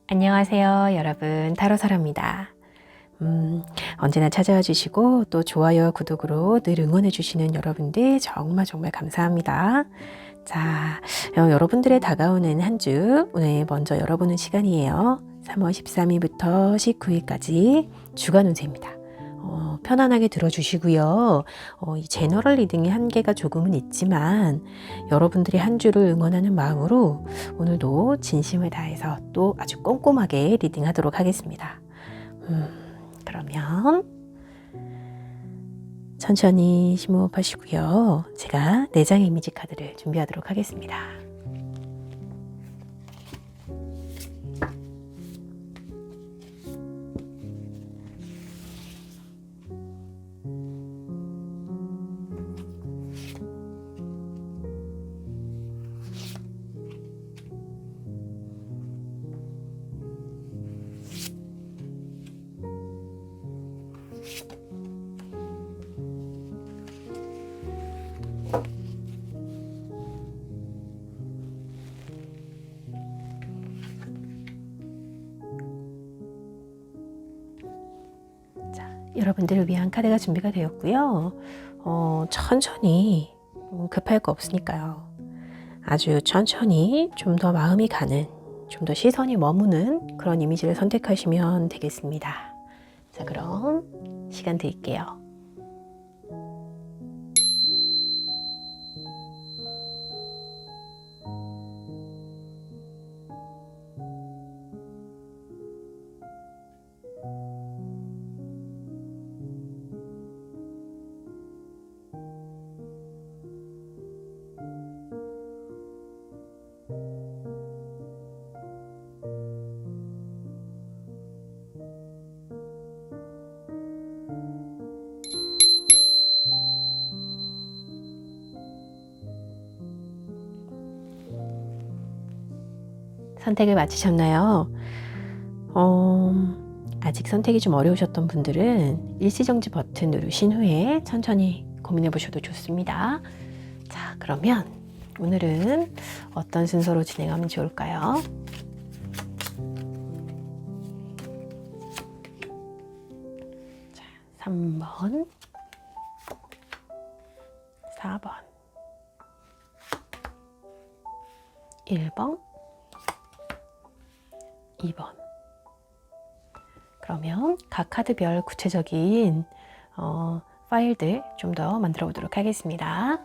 안녕하세요, 여러분. 타로사라입니다. 언제나 찾아와 주시고 또 좋아요, 구독으로 늘 응원해 주시는 여러분들 정말 감사합니다. 자, 여러분들의 다가오는 한 주 오늘 먼저 열어보는 시간이에요. 3월 13일부터 19일까지 주간 운세입니다. 편안하게 들어주시고요. 이 제너럴 리딩의 한계가 조금은 있지만 여러분들의 한 주를 응원하는 마음으로 오늘도 진심을 다해서 또 아주 꼼꼼하게 리딩하도록 하겠습니다. 그러면 천천히 심호흡하시고요. 제가 4장의 이미지 카드를 준비하도록 하겠습니다. 여러분들을 위한 카드가 준비가 되었고요. 천천히 급할 거 없으니까요. 아주 천천히 좀 더 마음이 가는, 좀 더 시선이 머무는 그런 이미지를 선택하시면 되겠습니다. 자, 그럼 시간 드릴게요. 선택을 마치셨나요? 아직 선택이 좀 어려우셨던 분들은 일시정지 버튼 누르신 후에 천천히 고민해 보셔도 좋습니다. 자, 그러면 오늘은 어떤 순서로 진행하면 좋을까요? 자, 3번, 4번, 1번, 2번. 그러면 각 카드별 구체적인 파일들 좀 더 만들어 보도록 하겠습니다.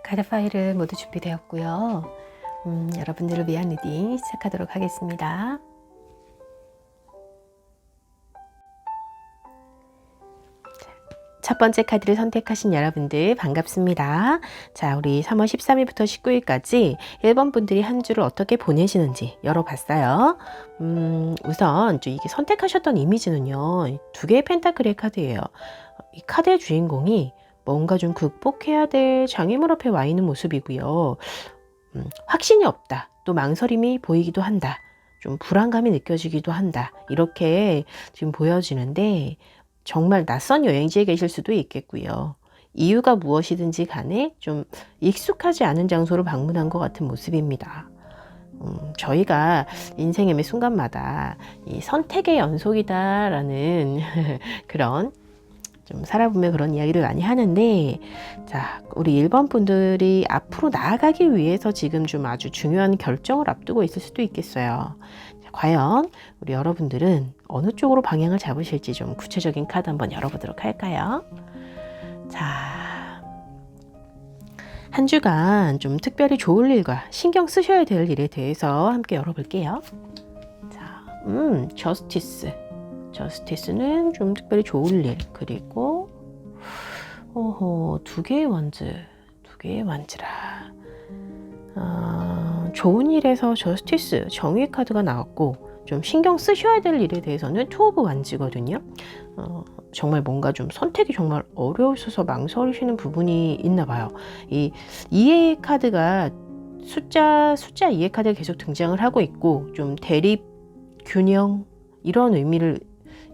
카드 파일은 모두 준비되었고요. 여러분들을 위한 리딩 시작하도록 하겠습니다. 첫 번째 카드를 선택하신 여러분들 반갑습니다. 자, 우리 3월 13일부터 19일까지 1번 분들이 한 주를 어떻게 보내시는지 열어봤어요. 우선 이게 선택하셨던 이미지는요, 두 개의 펜타클의 카드예요. 이 카드의 주인공이 뭔가 좀 극복해야 될 장애물 앞에 와 있는 모습이고요. 확신이 없다. 또 망설임이 보이기도 한다. 좀 불안감이 느껴지기도 한다. 이렇게 지금 보여지는데 정말 낯선 여행지에 계실 수도 있겠고요. 이유가 무엇이든지 간에 좀 익숙하지 않은 장소를 방문한 것 같은 모습입니다. 저희가 인생의 매 순간마다 이 선택의 연속이다라는 그런 좀 살아보면 그런 이야기를 많이 하는데, 자, 우리 1번 분들이 앞으로 나아가기 위해서 지금 좀 아주 중요한 결정을 앞두고 있을 수도 있겠어요. 자, 과연 우리 여러분들은 어느 쪽으로 방향을 잡으실지 좀 구체적인 카드 한번 열어보도록 할까요? 자, 한 주간 좀 특별히 좋을 일과 신경 쓰셔야 될 일에 대해서 함께 열어볼게요. 자, 저스티스는 좀 특별히 좋을 일, 그리고 두 개의 wands라 좋은 일에서 저스티스, 정의 카드가 나왔고 좀 신경 쓰셔야 될 일에 대해서는 투 오브 wands거든요. 정말 뭔가 좀 선택이 정말 어려우셔서 망설이시는 부분이 있나 봐요. 이 2의 카드가 숫자 2의 카드가 계속 등장을 하고 있고 좀 대립, 균형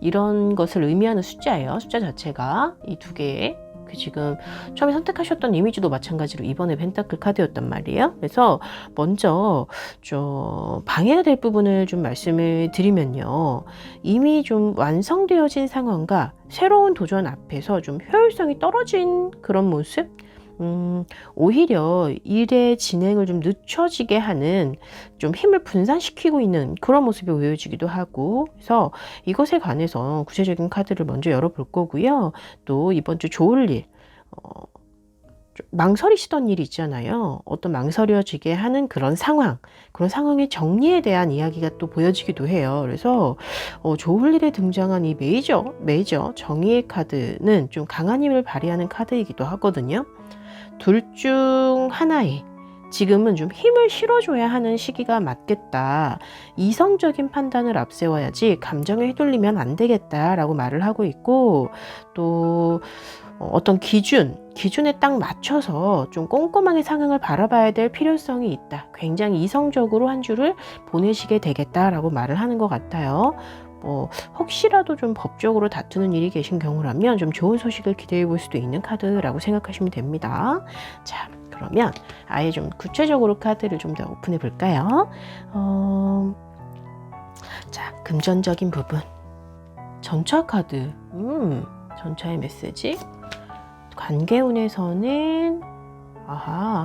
이런 것을 의미하는 숫자예요. 숫자 자체가 이 두 개의 지금 처음에 선택하셨던 이미지도 마찬가지로 이번에 펜타클 카드였단 말이에요. 그래서 먼저 좀 방해가 될 부분을 좀 말씀을 드리면요. 이미 좀 완성되어진 상황과 새로운 도전 앞에서 좀 효율성이 떨어진 그런 모습? 오히려 일의 진행을 좀 늦춰지게 하는 좀 힘을 분산시키고 있는 그런 모습이 보여지기도 하고, 그래서 이것에 관해서 구체적인 카드를 먼저 열어볼 거고요. 또 이번 주 좋을 일, 망설이시던 일이 있잖아요. 어떤 망설여지게 하는 그런 상황의 정리에 대한 이야기가 또 보여지기도 해요. 그래서 좋을 일에 등장한 이 메이저 정의의 카드는 좀 강한 힘을 발휘하는 카드이기도 하거든요. 둘 중 하나에 지금은 좀 힘을 실어줘야 하는 시기가 맞겠다. 이성적인 판단을 앞세워야지 감정에 휘둘리면 안 되겠다라고 말을 하고 있고, 또 어떤 기준에 딱 맞춰서 좀 꼼꼼하게 상황을 바라봐야 될 필요성이 있다. 굉장히 이성적으로 한 주를 보내시게 되겠다라고 말을 하는 것 같아요. 혹시라도 좀 법적으로 다투는 일이 계신 경우라면 좀 좋은 소식을 기대해 볼 수도 있는 카드라고 생각하시면 됩니다. 자, 그러면 아예 좀 구체적으로 카드를 좀 더 오픈해 볼까요? 자, 금전적인 부분. 전차 카드. 전차의 메시지. 관계운에서는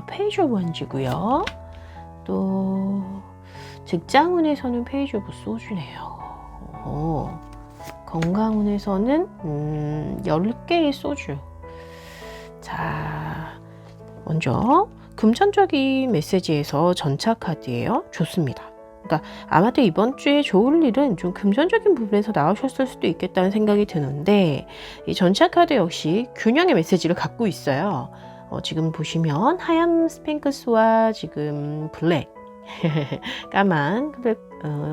페이지 오브 원지고요. 또 직장운에서는 페이지 오브 소주네요. 건강운에서는 10개의 소주. 자, 먼저 금전적인 메시지에서 전차 카드예요. 좋습니다. 그러니까 아마도 이번 주에 좋을 일은 좀 금전적인 부분에서 나오셨을 수도 있겠다는 생각이 드는데, 이 전차 카드 역시 균형의 메시지를 갖고 있어요. 지금 보시면 하얀 스핑크스와 지금 블랙 까만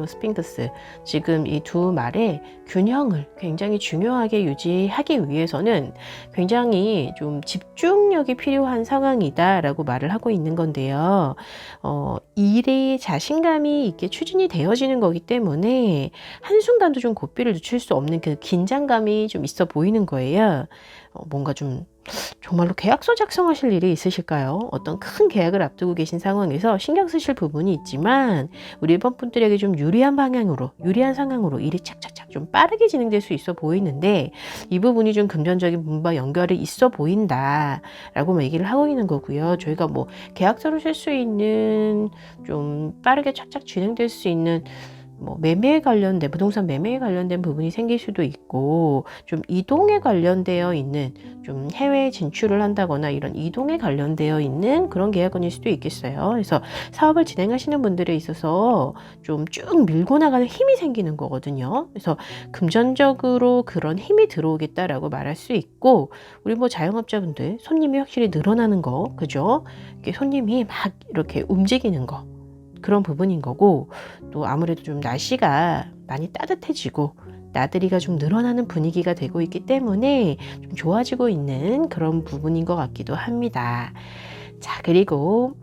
스핑크스, 지금 이 두 말의 균형을 굉장히 중요하게 유지하기 위해서는 굉장히 좀 집중력이 필요한 상황이다 라고 말을 하고 있는 건데요. 일에 자신감이 있게 추진이 되어지는 거기 때문에 한순간도 좀 고삐를 늦출 수 없는 그 긴장감이 좀 있어 보이는 거예요. 뭔가 좀 정말로 계약서 작성하실 일이 있으실까요? 어떤 큰 계약을 앞두고 계신 상황에서 신경 쓰실 부분이 있지만 우리 1번 분들에게 좀 유리한 상황으로 일이 착착착 좀 빠르게 진행될 수 있어 보이는데, 이 부분이 좀 금전적인 부분과 연결이 있어 보인다 라고 얘기를 하고 있는 거고요. 저희가 계약서를 쓸 수 있는 좀 빠르게 착착 진행될 수 있는 뭐 매매에 관련된 부동산 매매에 관련된 부분이 생길 수도 있고 좀 이동에 관련되어 있는 좀 해외 진출을 한다거나 이런 이동에 관련되어 있는 그런 계약건일 수도 있겠어요. 그래서 사업을 진행하시는 분들에 있어서 좀 쭉 밀고 나가는 힘이 생기는 거거든요. 그래서 금전적으로 그런 힘이 들어오겠다라고 말할 수 있고 우리 뭐 자영업자분들 손님이 확실히 늘어나는 거 그죠? 이렇게 손님이 막 이렇게 움직이는 거 그런 부분인 거고 또 아무래도 좀 날씨가 많이 따뜻해지고 나들이가 좀 늘어나는 분위기가 되고 있기 때문에 좀 좋아지고 있는 그런 부분인 것 같기도 합니다. 자, 그리고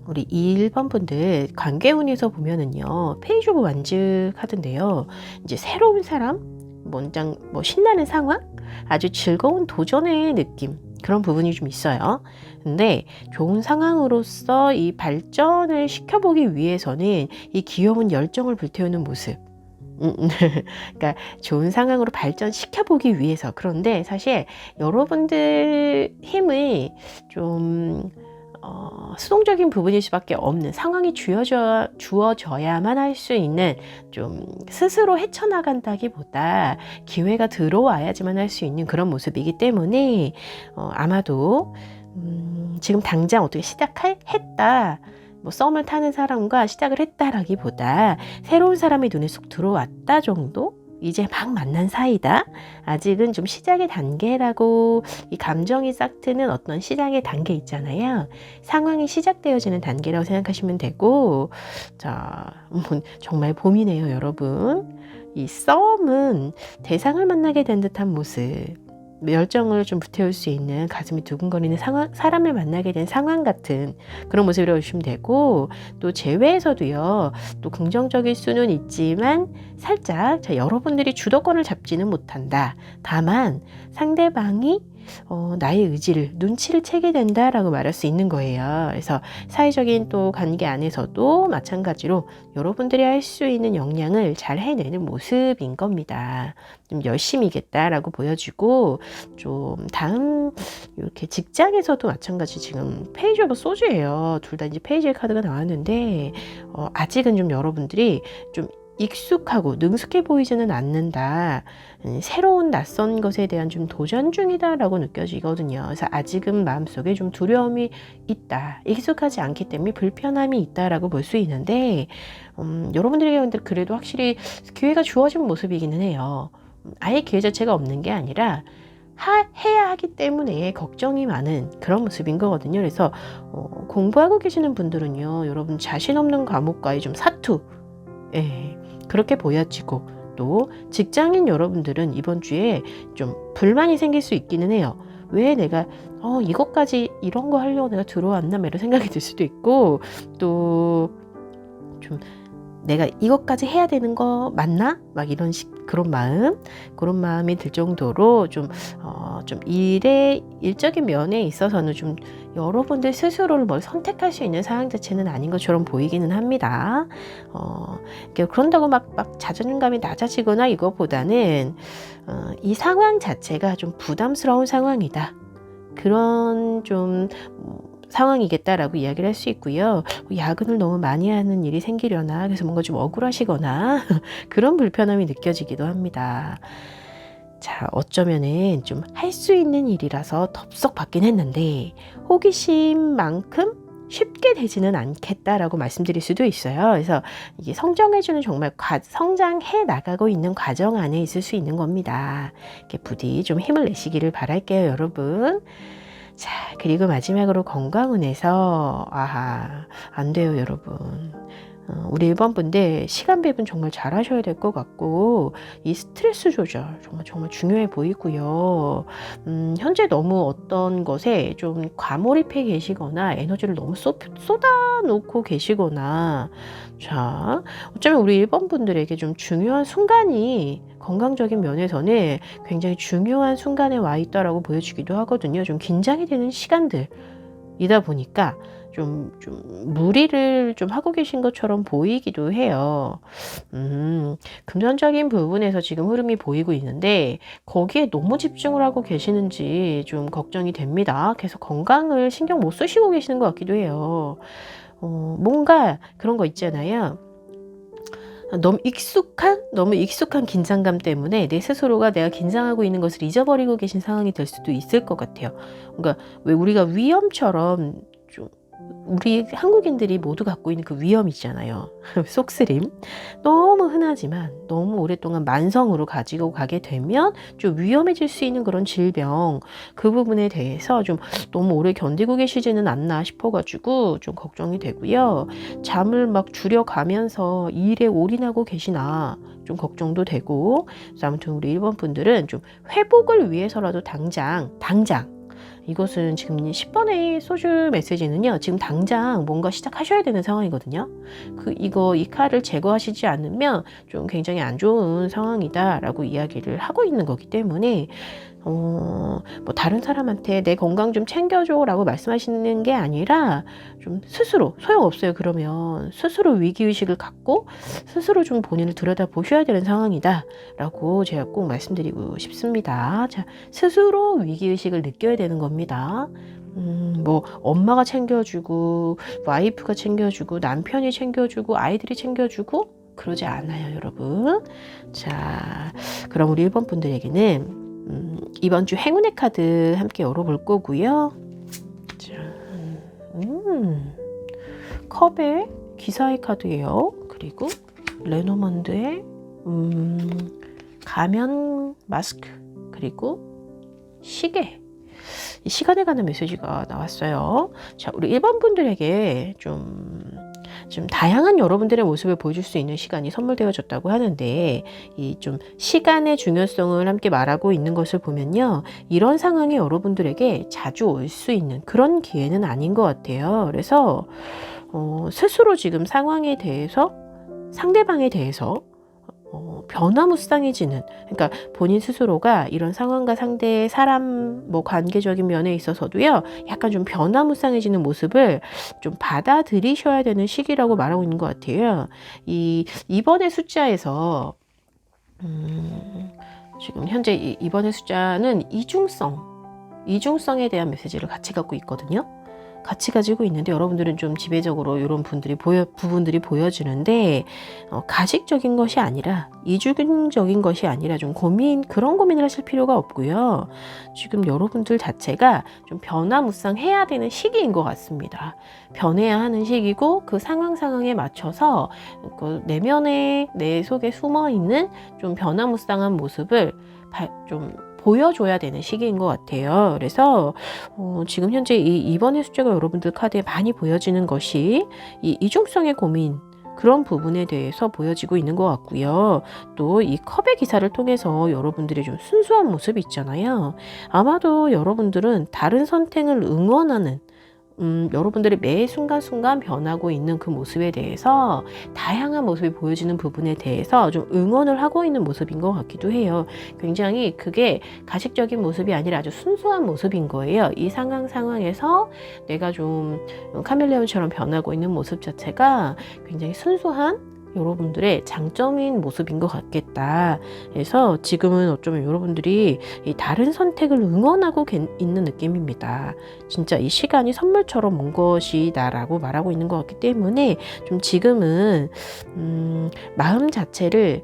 우리 1번 분들 관계운에서 보면은요 페이지 오브 완즈 카드인데요. 이제 새로운 사람, 뭐 신나는 상황, 아주 즐거운 도전의 느낌 그런 부분이 좀 있어요. 근데 좋은 상황으로서 이 발전을 시켜보기 위해서는 이 귀여운 열정을 불태우는 모습 그러니까 좋은 상황으로 발전시켜보기 위해서 그런데 사실 여러분들 힘을 좀 수동적인 부분일 수밖에 없는 상황이 주어져야만 할 수 있는 좀 스스로 헤쳐나간다기보다 기회가 들어와야지만 할 수 있는 그런 모습이기 때문에 아마도 지금 당장 어떻게 했다 뭐 썸을 타는 사람과 시작을 했다라기보다 새로운 사람이 눈에 쏙 들어왔다 정도? 이제 막 만난 사이다. 아직은 좀 시작의 단계라고 이 감정이 싹 트는 어떤 시작의 단계 있잖아요. 상황이 시작되어지는 단계라고 생각하시면 되고 자, 정말 봄이네요, 여러분. 이 썸은 대상을 만나게 된 듯한 모습. 열정을 좀 불태울 수 있는 가슴이 두근거리는 사람을 만나게 된 상황 같은 그런 모습이라고 보시면 되고 또 제외에서도요 또 긍정적일 수는 있지만 살짝 여러분들이 주도권을 잡지는 못한다. 다만 상대방이 나의 의지를 눈치를 채게 된다라고 말할 수 있는 거예요. 그래서 사회적인 또 관계 안에서도 마찬가지로 여러분들이 할 수 있는 역량을 잘 해내는 모습인 겁니다. 좀 열심히겠다라고 보여지고 좀 다음 이렇게 직장에서도 마찬가지 지금 페이지 오브 소주예요. 둘 다 이제 페이지의 카드가 나왔는데 아직은 좀 여러분들이 좀 익숙하고 능숙해 보이지는 않는다. 새로운 낯선 것에 대한 좀 도전 중이다라고 느껴지거든요. 그래서 아직은 마음속에 좀 두려움이 있다. 익숙하지 않기 때문에 불편함이 있다라고 볼 수 있는데 여러분들에게 그래도 확실히 기회가 주어진 모습이기는 해요. 아예 기회 자체가 없는 게 아니라 해야 하기 때문에 걱정이 많은 그런 모습인 거거든요. 그래서 공부하고 계시는 분들은요. 여러분 자신 없는 과목과의 좀 사투 그렇게 보여지고 또 직장인 여러분들은 이번 주에 좀 불만이 생길 수 있기는 해요. 왜 내가 이것까지 이런 거 하려고 내가 들어왔나 이런 생각이 들 수도 있고 또 좀 내가 이것까지 해야 되는 거 맞나? 막 이런 그런 마음이 들 정도로 좀 일적인 면에 있어서는 좀 여러분들 스스로를 뭘 선택할 수 있는 상황 자체는 아닌 것처럼 보이기는 합니다. 그런다고 막 자존감이 낮아지거나 이것보다는 이 상황 자체가 좀 부담스러운 상황이다. 그런 좀 상황이겠다라고 이야기를 할 수 있고요. 야근을 너무 많이 하는 일이 생기려나 그래서 뭔가 좀 억울하시거나 그런 불편함이 느껴지기도 합니다. 자, 어쩌면은 좀 할 수 있는 일이라서 덥석 받긴 했는데 호기심만큼 쉽게 되지는 않겠다라고 말씀드릴 수도 있어요. 그래서 이게 성장해주는 정말 성장해 나가고 있는 과정 안에 있을 수 있는 겁니다. 이렇게 부디 좀 힘을 내시기를 바랄게요, 여러분. 자, 그리고 마지막으로 건강운에서 안 돼요, 여러분. 우리 1번 분들 시간 배분 정말 잘 하셔야 될 것 같고 이 스트레스 조절 정말 중요해 보이고요. 현재 너무 어떤 것에 좀 과몰입해 계시거나 에너지를 너무 쏟아놓고 계시거나 자, 어쩌면 우리 1번 분들에게 좀 중요한 순간이 건강적인 면에서는 굉장히 중요한 순간에 와 있다라고 보여지기도 하거든요. 좀 긴장이 되는 시간들이다 보니까 좀 무리를 좀 하고 계신 것처럼 보이기도 해요. 금전적인 부분에서 지금 흐름이 보이고 있는데 거기에 너무 집중을 하고 계시는지 좀 걱정이 됩니다. 계속 건강을 신경 못 쓰시고 계시는 것 같기도 해요. 뭔가 그런 거 있잖아요. 너무 익숙한 긴장감 때문에 내 스스로가 내가 긴장하고 있는 것을 잊어버리고 계신 상황이 될 수도 있을 것 같아요. 그러니까 왜 우리가 위험처럼 좀 우리 한국인들이 모두 갖고 있는 그 위험 있잖아요. 속쓰림. 너무 흔하지만 너무 오랫동안 만성으로 가지고 가게 되면 좀 위험해질 수 있는 그런 질병, 그 부분에 대해서 좀 너무 오래 견디고 계시지는 않나 싶어가지고 좀 걱정이 되고요. 잠을 막 줄여가면서 일에 올인하고 계시나 좀 걱정도 되고. 그래서 아무튼 우리 일본 분들은 좀 회복을 위해서라도 당장 이것은 지금 10번의 소주 메시지는요, 지금 당장 뭔가 시작하셔야 되는 상황이거든요. 이 칼을 제거하시지 않으면 좀 굉장히 안 좋은 상황이다 라고 이야기를 하고 있는 거기 때문에 뭐 다른 사람한테 내 건강 좀 챙겨줘 라고 말씀하시는 게 아니라 좀 스스로, 소용없어요. 그러면 스스로 위기의식을 갖고 스스로 좀 본인을 들여다 보셔야 되는 상황이다 라고 제가 꼭 말씀드리고 싶습니다. 자, 스스로 위기의식을 느껴야 되는 겁니다. 뭐 엄마가 챙겨주고 와이프가 챙겨주고 남편이 챙겨주고 아이들이 챙겨주고 그러지 않아요, 여러분. 자, 그럼 우리 1번 분들에게는 이번 주 행운의 카드 함께 열어볼 거고요. 자, 컵의 기사의 카드예요. 그리고 레노먼드의 가면 마스크, 그리고 시계. 이 시간에 관한 메시지가 나왔어요. 자, 우리 1번 분들에게 좀 다양한 여러분들의 모습을 보여줄 수 있는 시간이 선물되어졌다고 하는데, 이 좀 시간의 중요성을 함께 말하고 있는 것을 보면요, 이런 상황이 여러분들에게 자주 올 수 있는 그런 기회는 아닌 것 같아요. 그래서 스스로 지금 상황에 대해서, 상대방에 대해서 변화무쌍해지는, 그러니까 본인 스스로가 이런 상황과 상대의 사람 뭐 관계적인 면에 있어서도요, 약간 좀 변화무쌍해지는 모습을 좀 받아들이셔야 되는 시기라고 말하고 있는 것 같아요. 이번의 숫자에서 지금 현재 이번의 숫자는 이중성에 대한 메시지를 같이 갖고 있거든요. 같이 가지고 있는데 여러분들은 좀 지배적으로 이런 부분들이 보여지는데, 가식적인 것이 아니라, 이중적인 것이 아니라 좀 그런 고민을 하실 필요가 없고요. 지금 여러분들 자체가 좀 변화무쌍해야 되는 시기인 것 같습니다. 변해야 하는 시기고, 그 상황에 맞춰서 그 내면에, 내 속에 숨어있는 좀 변화무쌍한 모습을 좀 보여줘야 되는 시기인 것 같아요. 그래서 지금 현재 이번의 숫자가 여러분들 카드에 많이 보여지는 것이 이 이중성의 고민, 그런 부분에 대해서 보여지고 있는 것 같고요. 또 이 컵의 기사를 통해서 여러분들의 좀 순수한 모습이 있잖아요. 아마도 여러분들은 다른 선택을 응원하는, 여러분들의 매 순간순간 변하고 있는 그 모습에 대해서, 다양한 모습이 보여지는 부분에 대해서 좀 응원을 하고 있는 모습인 것 같기도 해요. 굉장히 그게 가식적인 모습이 아니라 아주 순수한 모습인 거예요. 이 상황에서 내가 좀 카멜레온처럼 변하고 있는 모습 자체가 굉장히 순수한 여러분들의 장점인 모습인 것 같겠다. 그래서 지금은 어쩌면 여러분들이 이 다른 선택을 응원하고 있는 느낌입니다. 진짜 이 시간이 선물처럼 온 것이다 라고 말하고 있는 것 같기 때문에 좀 지금은 마음 자체를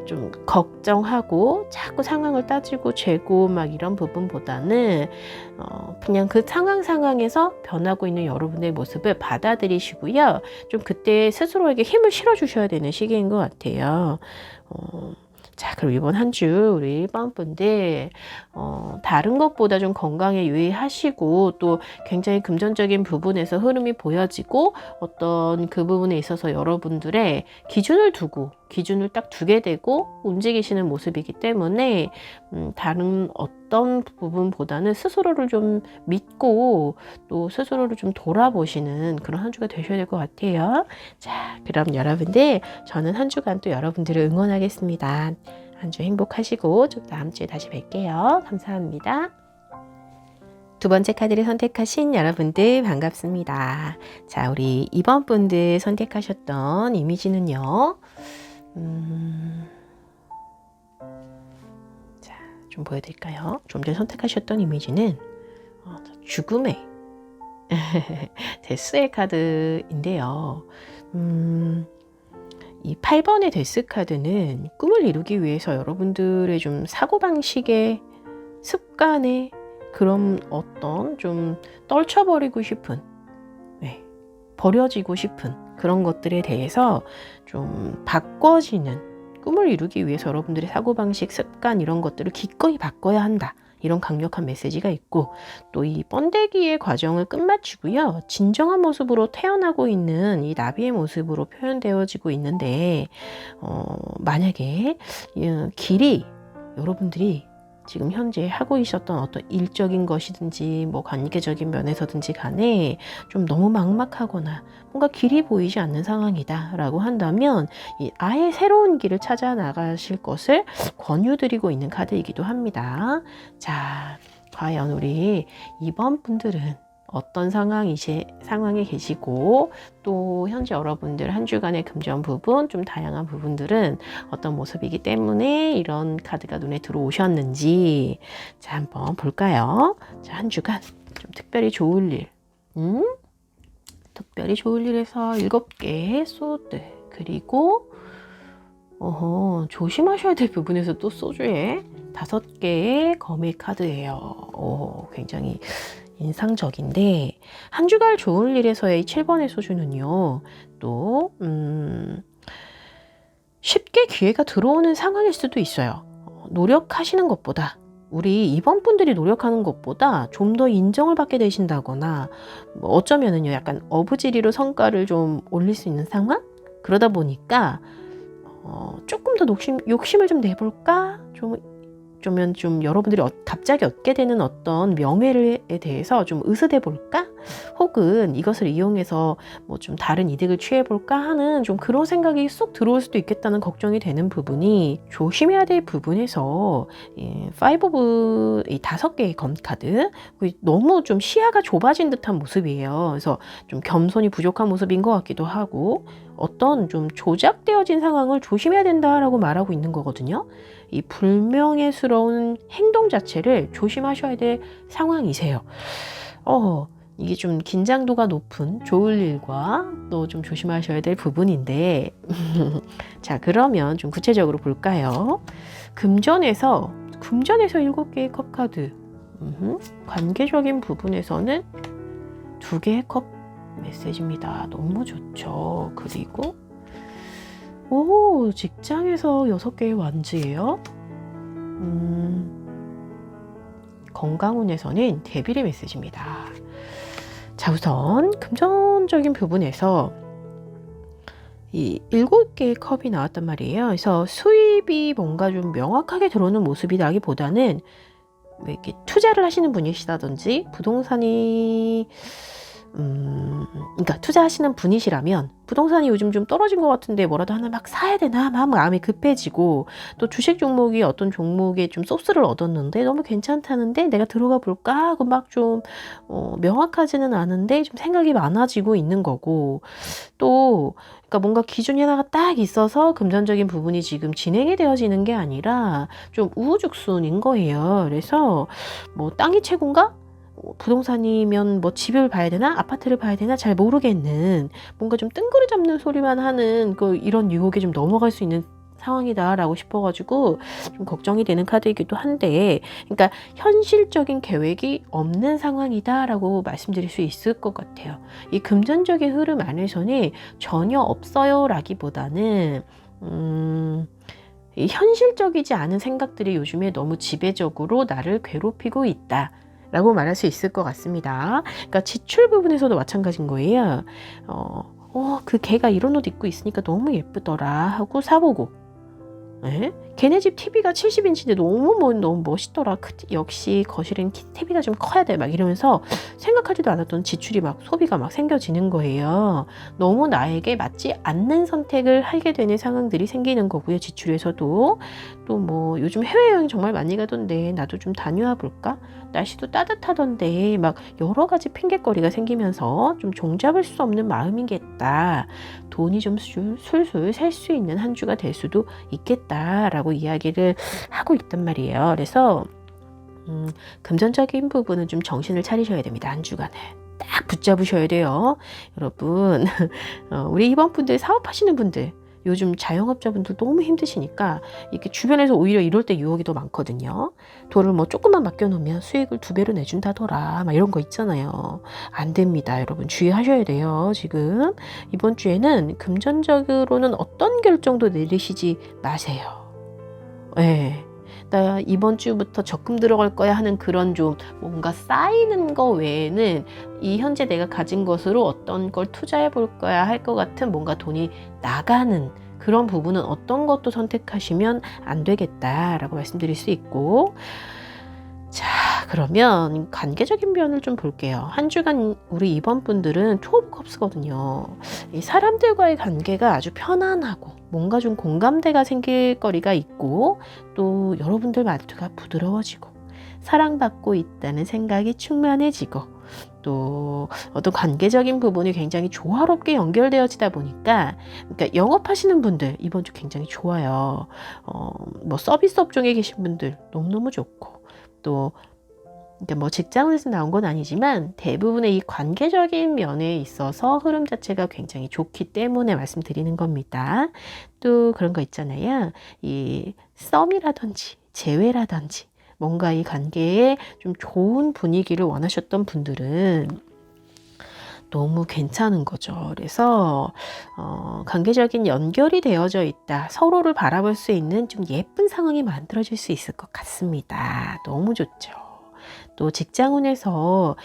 좀 걱정하고 자꾸 상황을 따지고 재고 막 이런 부분보다는 그냥 그 상황에서 변하고 있는 여러분의 모습을 받아들이시고요. 좀 그때 스스로에게 힘을 실어주셔야 되는 시기인 것 같아요. 자, 그럼 이번 한 주 우리 1번 분들 다른 것보다 좀 건강에 유의하시고, 또 굉장히 금전적인 부분에서 흐름이 보여지고, 어떤 그 부분에 있어서 여러분들의 기준을 딱 두게 되고 움직이시는 모습이기 때문에 다른 어떤 부분보다는 스스로를 좀 믿고 또 스스로를 좀 돌아보시는 그런 한 주가 되셔야 될 것 같아요. 자, 그럼 여러분들, 저는 한 주간 또 여러분들을 응원하겠습니다. 한 주 행복하시고 좀 다음 주에 다시 뵐게요. 감사합니다. 두 번째 카드를 선택하신 여러분들 반갑습니다. 자, 우리 2번 분들 선택하셨던 이미지는요. 자, 좀 보여드릴까요? 좀 전에 선택하셨던 이미지는 죽음의 데스의 카드인데요. 이 8번의 데스 카드는 꿈을 이루기 위해서 여러분들의 좀 사고방식의 습관에 그런 어떤 좀 떨쳐버리고 싶은, 네, 버려지고 싶은 그런 것들에 대해서 좀 바꿔지는, 꿈을 이루기 위해서 여러분들의 사고방식, 습관 이런 것들을 기꺼이 바꿔야 한다. 이런 강력한 메시지가 있고, 또 이 번데기의 과정을 끝마치고요. 진정한 모습으로 태어나고 있는 이 나비의 모습으로 표현되어지고 있는데, 만약에 길이 여러분들이 지금 현재 하고 있었던 어떤 일적인 것이든지 뭐 관계적인 면에서든지 간에 좀 너무 막막하거나 뭔가 길이 보이지 않는 상황이다 라고 한다면 아예 새로운 길을 찾아 나가실 것을 권유드리고 있는 카드이기도 합니다. 자, 과연 우리 2번 분들은 어떤 상황에 계시고, 또 현재 여러분들 한 주간의 금전 부분, 좀 다양한 부분들은 어떤 모습이기 때문에 이런 카드가 눈에 들어오셨는지, 자, 한번 볼까요? 자, 한 주간 좀 특별히 좋을 일, 특별히 좋을 일에서 7개의 소드, 그리고 조심하셔야 될 부분에서 또 소주에 5개의 검의 카드예요. 굉장히 인상적인데, 한 주간 좋을 일에서의 7번의 소주는요, 또 쉽게 기회가 들어오는 상황일 수도 있어요. 노력하시는 것보다, 우리 2번 분들이 노력하는 것보다 좀 더 인정을 받게 되신다거나, 뭐 어쩌면은요, 약간 어부지리로 성과를 좀 올릴 수 있는 상황? 그러다 보니까 조금 더 욕심을 좀 내볼까? 좀 여러분들이 갑자기 얻게 되는 어떤 명예에 대해서 좀 으스대 볼까? 혹은 이것을 이용해서 뭐 좀 다른 이득을 취해 볼까 하는 좀 그런 생각이 쏙 들어올 수도 있겠다는 걱정이 되는 부분이, 조심해야 될 부분에서 이 5개의 검 카드, 너무 좀 시야가 좁아진 듯한 모습이에요. 그래서 좀 겸손이 부족한 모습인 것 같기도 하고, 어떤 좀 조작되어진 상황을 조심해야 된다라고 말하고 있는 거거든요. 이 불명예스러운 행동 자체를 조심하셔야 될 상황이세요. 이게 좀 긴장도가 높은 좋을 일과 또 좀 조심하셔야 될 부분인데 자, 그러면 좀 구체적으로 볼까요? 금전에서 7개의 컵 카드, 관계적인 부분에서는 2개의 컵 메시지입니다. 너무 좋죠. 그리고 직장에서 6개의 완즈예요. 건강운에서는 데빌의 메시지입니다. 자, 우선 금전적인 부분에서 이 7개의 컵이 나왔단 말이에요. 그래서 수입이 뭔가 좀 명확하게 들어오는 모습이라기보다는 이렇게 투자를 하시는 분이시다든지 부동산이 그러니까 투자하시는 분이시라면 부동산이 요즘 좀 떨어진 것 같은데 뭐라도 하나 막 사야 되나 막 마음이 급해지고, 또 주식 종목이 어떤 종목에 좀 소스를 얻었는데 너무 괜찮다는데 내가 들어가 볼까 하고 막 좀 명확하지는 않은데 좀 생각이 많아지고 있는 거고, 또 그러니까 뭔가 기준이 하나가 딱 있어서 금전적인 부분이 지금 진행이 되어지는 게 아니라 좀 우후죽순인 거예요. 그래서 뭐 땅이 최고인가? 부동산이면 뭐 집을 봐야 되나 아파트를 봐야 되나 잘 모르겠는, 뭔가 좀 뜬구리 잡는 소리만 하는 이런 유혹에 좀 넘어갈 수 있는 상황이다 라고 싶어가지고 좀 걱정이 되는 카드이기도 한데, 그러니까 현실적인 계획이 없는 상황이다 라고 말씀드릴 수 있을 것 같아요. 이 금전적인 흐름 안에서는 전혀 없어요 라기보다는 이 현실적이지 않은 생각들이 요즘에 너무 지배적으로 나를 괴롭히고 있다 라고 말할 수 있을 것 같습니다. 그러니까 지출 부분에서도 마찬가지인 거예요. 그 걔가 이런 옷 입고 있으니까 너무 예쁘더라 하고 사보고, 걔네 집 TV가 70인치인데 너무 멋있더라. 역시 거실엔 TV가 좀 커야 돼. 막 이러면서 생각하지도 않았던 지출이 막 소비가 막 생겨지는 거예요. 너무 나에게 맞지 않는 선택을 하게 되는 상황들이 생기는 거고요. 지출에서도. 또 뭐 요즘 해외여행 정말 많이 가던데 나도 좀 다녀와 볼까? 날씨도 따뜻하던데 막 여러 가지 핑곗거리가 생기면서 좀 종잡을 수 없는 마음이겠다. 돈이 좀 술술 셀 수 있는 한 주가 될 수도 있겠다라고 이야기를 하고 있단 말이에요. 그래서 금전적인 부분은 좀 정신을 차리셔야 됩니다. 한 주간을 딱 붙잡으셔야 돼요. 여러분 우리 이번 분들, 사업하시는 분들 요즘 자영업자분들 너무 힘드시니까 이렇게 주변에서 오히려 이럴 때 유혹이 더 많거든요. 돈을 뭐 조금만 맡겨놓으면 수익을 2배로 내준다더라. 막 이런 거 있잖아요. 안 됩니다. 여러분 주의하셔야 돼요. 지금 이번 주에는 금전적으로는 어떤 결정도 내리시지 마세요. 네. 나 이번 주부터 적금 들어갈 거야 하는 그런 좀 뭔가 쌓이는 거 외에는 이 현재 내가 가진 것으로 어떤 걸 투자해 볼 거야 할 것 같은 뭔가 돈이 나가는 그런 부분은 어떤 것도 선택하시면 안 되겠다라고 말씀드릴 수 있고, 자, 그러면 관계적인 면을 좀 볼게요. 한 주간 우리 이번 분들은 투 오브 컵스거든요. 이 사람들과의 관계가 아주 편안하고 뭔가 좀 공감대가 생길 거리가 있고, 또 여러분들 말투가 부드러워지고 사랑받고 있다는 생각이 충만해지고, 또 어떤 관계적인 부분이 굉장히 조화롭게 연결되어지다 보니까, 그러니까 영업하시는 분들 이번 주 굉장히 좋아요. 뭐 서비스 업종에 계신 분들 너무너무 좋고, 또 그러니까 뭐 직장에서 나온 건 아니지만 대부분의 이 관계적인 면에 있어서 흐름 자체가 굉장히 좋기 때문에 말씀드리는 겁니다. 또 그런 거 있잖아요. 이 썸이라든지 재회라든지 뭔가 이 관계에 좀 좋은 분위기를 원하셨던 분들은 너무 괜찮은 거죠. 그래서 관계적인 연결이 되어져 있다. 서로를 바라볼 수 있는 좀 예쁜 상황이 만들어질 수 있을 것 같습니다. 너무 좋죠. 또 직장운에서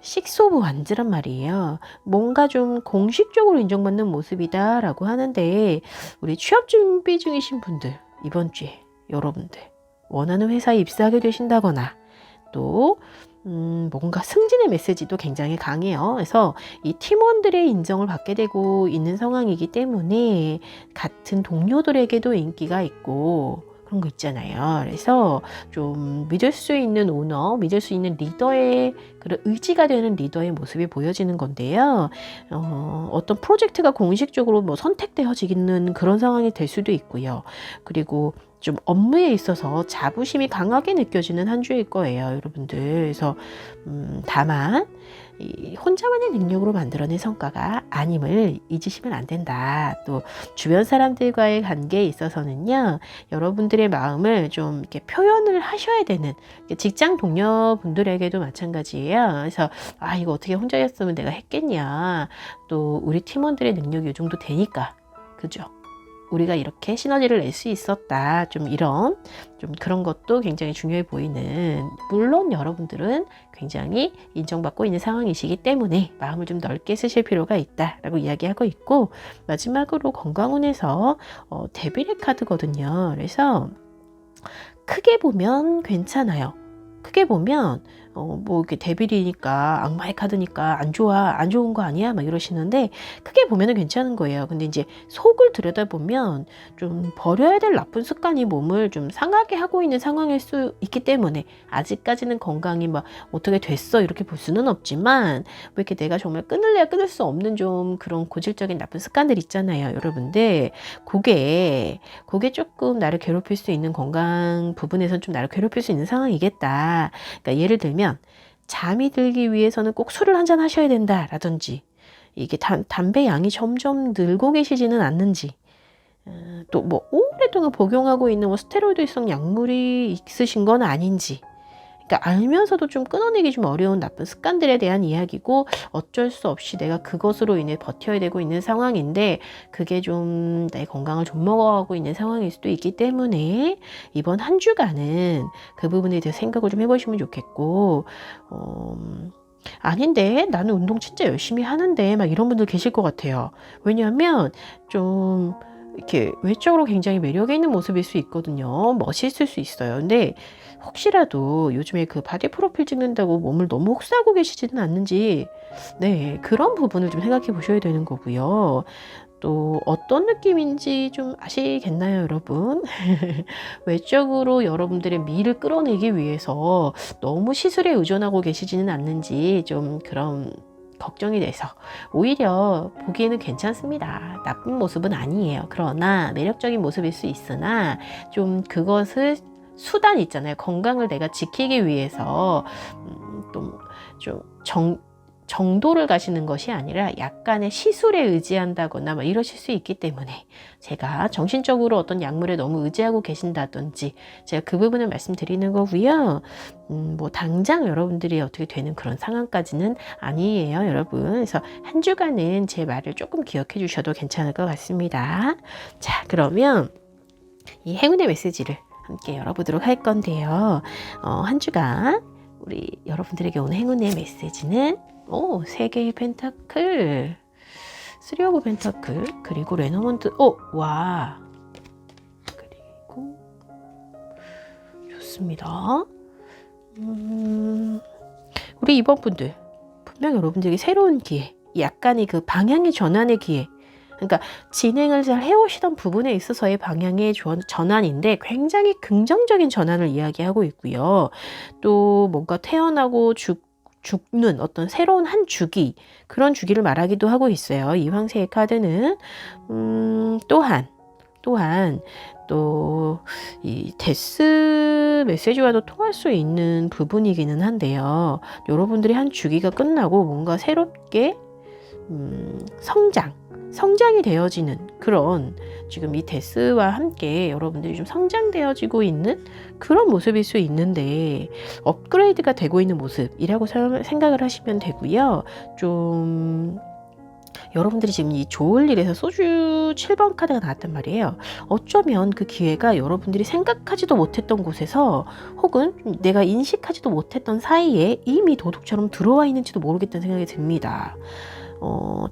식소부 완즈란 말이에요. 뭔가 좀 공식적으로 인정받는 모습이다 라고 하는데, 우리 취업 준비 중이신 분들 이번 주에 여러분들 원하는 회사에 입사하게 되신다거나, 또 뭔가 승진의 메시지도 굉장히 강해요. 그래서 이 팀원들의 인정을 받게 되고 있는 상황이기 때문에 같은 동료들에게도 인기가 있고 그런 거 있잖아요. 그래서 좀 믿을 수 있는 오너, 믿을 수 있는 리더의 그런 의지가 되는 리더의 모습이 보여지는 건데요. 어떤 프로젝트가 공식적으로 뭐 선택되어지는 그런 상황이 될 수도 있고요. 그리고 좀 업무에 있어서 자부심이 강하게 느껴지는 한 주일 거예요, 여러분들. 그래서 다만 이 혼자만의 능력으로 만들어낸 성과가 아님을 잊으시면 안 된다. 또 주변 사람들과의 관계에 있어서는요, 여러분들의 마음을 좀 이렇게 표현을 하셔야 되는, 직장 동료분들에게도 마찬가지예요. 그래서 이거 어떻게 혼자였으면 내가 했겠냐. 또 우리 팀원들의 능력이 이 정도 되니까, 그죠? 우리가 이렇게 시너지를 낼 수 있었다. 좀 이런 좀 그런 것도 굉장히 중요해 보이는, 물론 여러분들은 굉장히 인정받고 있는 상황이시기 때문에 마음을 좀 넓게 쓰실 필요가 있다라고 이야기하고 있고, 마지막으로 건강운에서 데빌의 카드거든요. 그래서 크게 보면 괜찮아요. 크게 보면 뭐 이렇게 데빌이니까 악마의 카드니까 안 좋은 거 아니야 막 이러시는데, 크게 보면은 괜찮은 거예요. 근데 이제 속을 들여다보면 좀 버려야 될 나쁜 습관이 몸을 좀 상하게 하고 있는 상황일 수 있기 때문에, 아직까지는 건강이 막 어떻게 됐어 이렇게 볼 수는 없지만, 뭐 이렇게 내가 정말 끊을래야 끊을 수 없는 좀 그런 고질적인 나쁜 습관들 있잖아요, 여러분들. 그게 조금 나를 괴롭힐 수 있는, 건강 부분에선 좀 나를 괴롭힐 수 있는 상황이겠다. 그러니까 예를 들면 잠이 들기 위해서는 꼭 술을 한잔 하셔야 된다라든지, 이게 담배 양이 점점 늘고 계시지는 않는지, 또 뭐 오랫동안 복용하고 있는 뭐 스테로이드성 약물이 있으신 건 아닌지, 그러니까 알면서도 좀 끊어내기 좀 어려운 나쁜 습관들에 대한 이야기고, 어쩔 수 없이 내가 그것으로 인해 버텨야 되고 있는 상황인데, 그게 좀 내 건강을 좀 먹어가고 있는 상황일 수도 있기 때문에, 이번 한 주간은 그 부분에 대해서 생각을 좀 해보시면 좋겠고, 아닌데 나는 운동 진짜 열심히 하는데 막 이런 분들 계실 것 같아요. 왜냐하면 좀 이렇게 외적으로 굉장히 매력이 있는 모습일 수 있거든요. 멋있을 수 있어요. 근데 혹시라도 요즘에 그 바디 프로필 찍는다고 몸을 너무 혹사하고 계시지는 않는지, 네, 그런 부분을 좀 생각해 보셔야 되는 거고요. 또 어떤 느낌인지 좀 아시겠나요, 여러분? 외적으로 여러분들의 미를 끌어내기 위해서 너무 시술에 의존하고 계시지는 않는지 좀 그런 걱정이 돼서, 오히려 보기에는 괜찮습니다. 나쁜 모습은 아니에요. 그러나 매력적인 모습일 수 있으나, 좀 그것을 수단 있잖아요. 건강을 내가 지키기 위해서 좀 정도를 가시는 것이 아니라 약간의 시술에 의지한다거나 뭐 이러실 수 있기 때문에 제가 정신적으로 어떤 약물에 너무 의지하고 계신다든지 제가 그 부분을 말씀드리는 거고요. 뭐 당장 여러분들이 어떻게 되는 그런 상황까지는 아니에요, 여러분. 그래서 한 주간은 제 말을 조금 기억해 주셔도 괜찮을 것 같습니다. 자, 그러면 이 행운의 메시지를 함께 열어보도록 할 건데요. 한 주간 우리 여러분들에게 오는 행운의 메시지는 3개의 펜타클, 3 오브 펜타클, 그리고 레너먼트, 와, 그리고 좋습니다. 우리 이번 분들 분명 여러분들에게 새로운 기회, 약간의 그 방향의 전환의 기회, 그러니까 진행을 잘 해오시던 부분에 있어서의 방향의 전환인데 굉장히 긍정적인 전환을 이야기하고 있고요. 또 뭔가 태어나고 죽는 어떤 새로운 한 주기, 그런 주기를 말하기도 하고 있어요. 이 황새의 카드는 또한 또 이 데스 메시지와도 통할 수 있는 부분이기는 한데요. 여러분들이 한 주기가 끝나고 뭔가 새롭게 성장이 되어지는 그런, 지금 이 데스와 함께 여러분들이 좀 성장되어지고 있는 그런 모습일 수 있는데 업그레이드가 되고 있는 모습이라고 생각을 하시면 되고요. 좀 여러분들이 지금 이 좋을 일에서 소주 7번 카드가 나왔단 말이에요. 어쩌면 그 기회가 여러분들이 생각하지도 못했던 곳에서 혹은 내가 인식하지도 못했던 사이에 이미 도둑처럼 들어와 있는지도 모르겠다는 생각이 듭니다.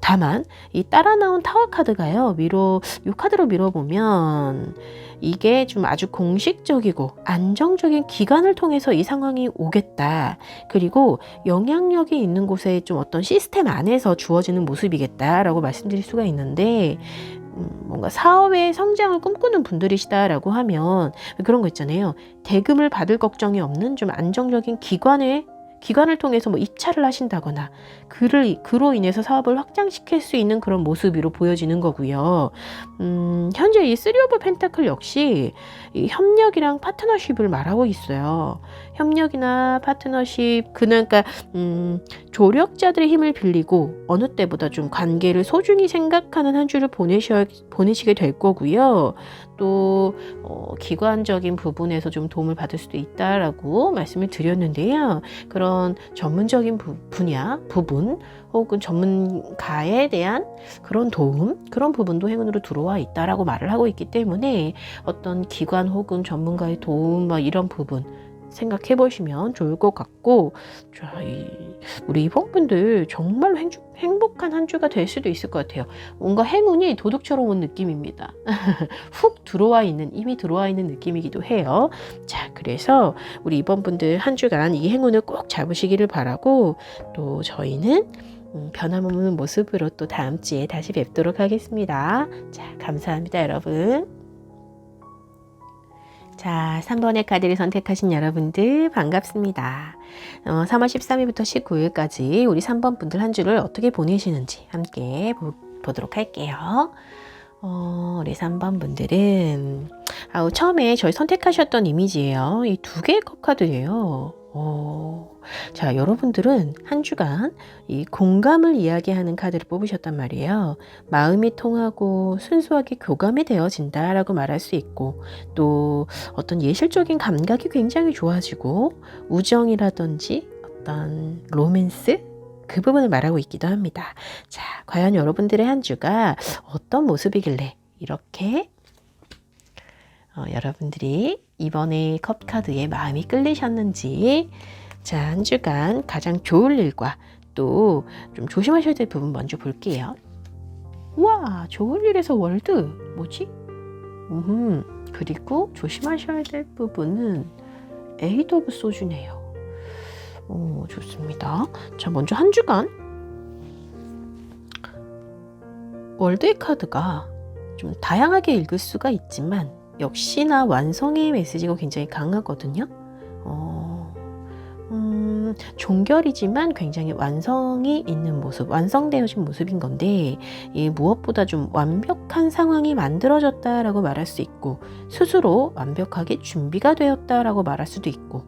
다만 이 따라 나온 타워 카드가요, 이 카드로 밀어보면 이게 좀 아주 공식적이고 안정적인 기관을 통해서 이 상황이 오겠다, 그리고 영향력이 있는 곳에 좀 어떤 시스템 안에서 주어지는 모습이겠다라고 말씀드릴 수가 있는데, 뭔가 사업의 성장을 꿈꾸는 분들이시다라고 하면 그런 거 있잖아요. 대금을 받을 걱정이 없는 좀 안정적인 기관을 통해서 뭐 입찰을 하신다거나 그로 인해서 사업을 확장시킬 수 있는 그런 모습으로 보여지는 거고요. 현재 이 3 오브 펜타클 역시 이 협력이랑 파트너십을 말하고 있어요. 협력이나 파트너십, 그러니까 조력자들의 힘을 빌리고 어느 때보다 좀 관계를 소중히 생각하는 한 주를 보내시게 될 거고요. 또 기관적인 부분에서 좀 도움을 받을 수도 있다라고 말씀을 드렸는데요. 그런 전문적인 부분 혹은 전문가에 대한 그런 도움, 그런 부분도 행운으로 들어와 있다라고 말을 하고 있기 때문에 어떤 기관 혹은 전문가의 도움, 이런 부분 생각해 보시면 좋을 것 같고, 우리 이번 분들 정말로 행복한 한 주가 될 수도 있을 것 같아요. 뭔가 행운이 도둑처럼 온 느낌입니다. 훅 이미 들어와 있는 느낌이기도 해요. 자, 그래서 우리 이번 분들 한 주간 이 행운을 꼭 잡으시기를 바라고, 또 저희는 변함없는 모습으로 또 다음 주에 다시 뵙도록 하겠습니다. 자, 감사합니다, 여러분. 자, 3번의 카드를 선택하신 여러분들 반갑습니다. 3월 13일부터 19일까지 우리 3번 분들 한 주를 어떻게 보내시는지 함께 보도록 할게요. 우리 3번 분들은 처음에 저희 선택하셨던 이미지예요. 이 2개의 컵 카드예요. 자, 여러분들은 한 주간 이 공감을 이야기하는 카드를 뽑으셨단 말이에요. 마음이 통하고 순수하게 교감이 되어진다라고 말할 수 있고, 또 어떤 예술적인 감각이 굉장히 좋아지고 우정이라든지 어떤 로맨스, 그 부분을 말하고 있기도 합니다. 자, 과연 여러분들의 한 주가 어떤 모습이길래 이렇게 여러분들이 이번에 컵 카드에 마음이 끌리셨는지, 자, 한 주간 가장 좋을 일과 또 좀 조심하셔야 될 부분 먼저 볼게요. 와, 좋을 일에서 월드 뭐지? 그리고 조심하셔야 될 부분은 에이드 오브 소주네요. 좋습니다. 자, 먼저 한 주간 월드의 카드가 좀 다양하게 읽을 수가 있지만 역시나 완성의 메시지가 굉장히 강하거든요. 종결이지만 굉장히 완성이 있는 모습, 완성되어진 모습인 건데, 무엇보다 좀 완벽한 상황이 만들어졌다라고 말할 수 있고, 스스로 완벽하게 준비가 되었다라고 말할 수도 있고,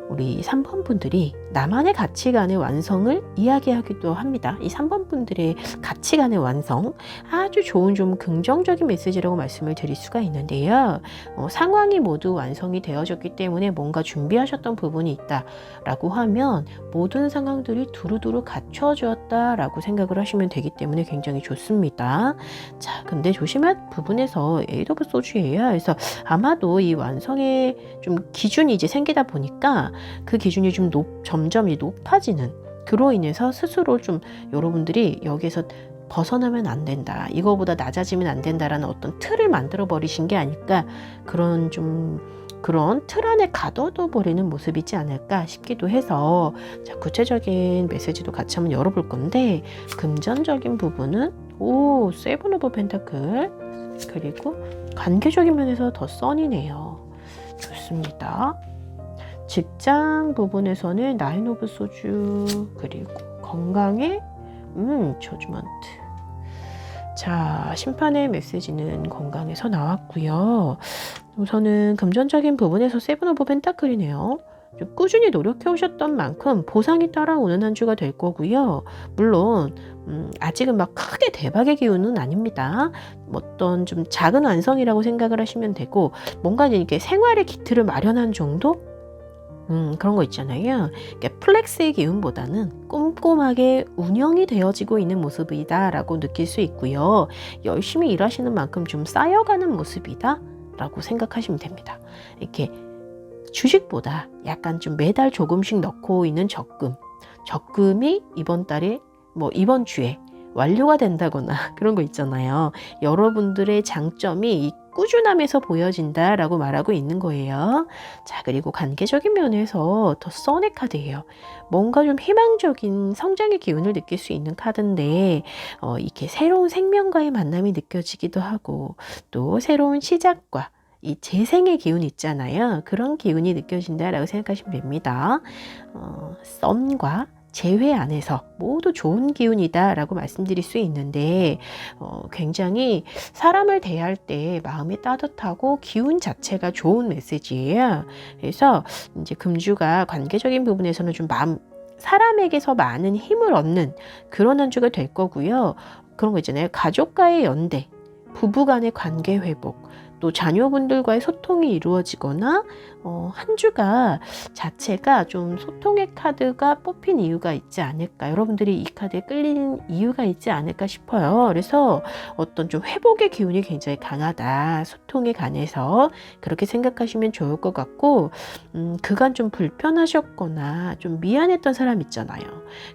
우리 3번 분들이 나만의 가치관의 완성을 이야기하기도 합니다. 이 3번 분들의 가치관의 완성, 아주 좋은 좀 긍정적인 메시지라고 말씀을 드릴 수가 있는데요. 상황이 모두 완성이 되어졌기 때문에 뭔가 준비하셨던 부분이 있다라고 하면 모든 상황들이 두루두루 갖춰졌다라고 생각을 하시면 되기 때문에 굉장히 좋습니다. 자, 근데 조심할 부분에서 에이드 오브 소주예요. 그래서 아마도 이 완성의 좀 기준이 이제 생기다 보니까 그 기준이 좀 점점 높아지는, 그로 인해서 스스로 좀 여러분들이 여기서 벗어나면 안 된다, 이거보다 낮아지면 안 된다라는 어떤 틀을 만들어 버리신 게 아닐까, 그런 틀 안에 가둬둬 버리는 모습이지 않을까 싶기도 해서, 자, 구체적인 메시지도 같이 한번 열어볼 건데, 금전적인 부분은 세븐 오브 펜타클, 그리고 관계적인 면에서 더 선이네요. 좋습니다. 직장 부분에서는 나인 오브 소주, 그리고 건강에 저주먼트. 자, 심판의 메시지는 건강에서 나왔고요. 우선은 금전적인 부분에서 세븐 오브 펜타클이네요. 꾸준히 노력해 오셨던 만큼 보상이 따라오는 한 주가 될 거고요. 물론 아직은 막 크게 대박의 기운은 아닙니다. 어떤 좀 작은 완성이라고 생각을 하시면 되고, 뭔가 이렇게 생활의 기틀을 마련한 정도? 그런 거 있잖아요. 그러니까 플렉스의 기운보다는 꼼꼼하게 운영이 되어지고 있는 모습이다 라고 느낄 수 있고요. 열심히 일하시는 만큼 좀 쌓여가는 모습이다 라고 생각하시면 됩니다. 이렇게 주식보다 약간 좀 매달 조금씩 넣고 있는 적금이 이번 달에 이번 주에 완료가 된다거나 그런 거 있잖아요. 여러분들의 장점이 이 꾸준함에서 보여진다라고 말하고 있는 거예요. 자, 그리고 관계적인 면에서 더 선의 카드예요. 뭔가 좀 희망적인 성장의 기운을 느낄 수 있는 카드인데, 이렇게 새로운 생명과의 만남이 느껴지기도 하고, 또 새로운 시작과 이 재생의 기운 있잖아요. 그런 기운이 느껴진다라고 생각하시면 됩니다. 썸과 재회 안에서 모두 좋은 기운이다 라고 말씀드릴 수 있는데, 굉장히 사람을 대할 때 마음이 따뜻하고 기운 자체가 좋은 메시지예요. 그래서 이제 금주가 관계적인 부분에서는 좀 사람에게서 많은 힘을 얻는 그런 한 주가 될 거고요. 그런 거 있잖아요. 가족과의 연대, 부부간의 관계 회복, 또 자녀분들과의 소통이 이루어지거나, 한 주가 자체가 좀 소통의 카드가 뽑힌 이유가 있지 않을까, 여러분들이 이 카드에 끌리는 이유가 있지 않을까 싶어요. 그래서 어떤 좀 회복의 기운이 굉장히 강하다, 소통에 관해서 그렇게 생각하시면 좋을 것 같고, 그간 좀 불편하셨거나 좀 미안했던 사람 있잖아요.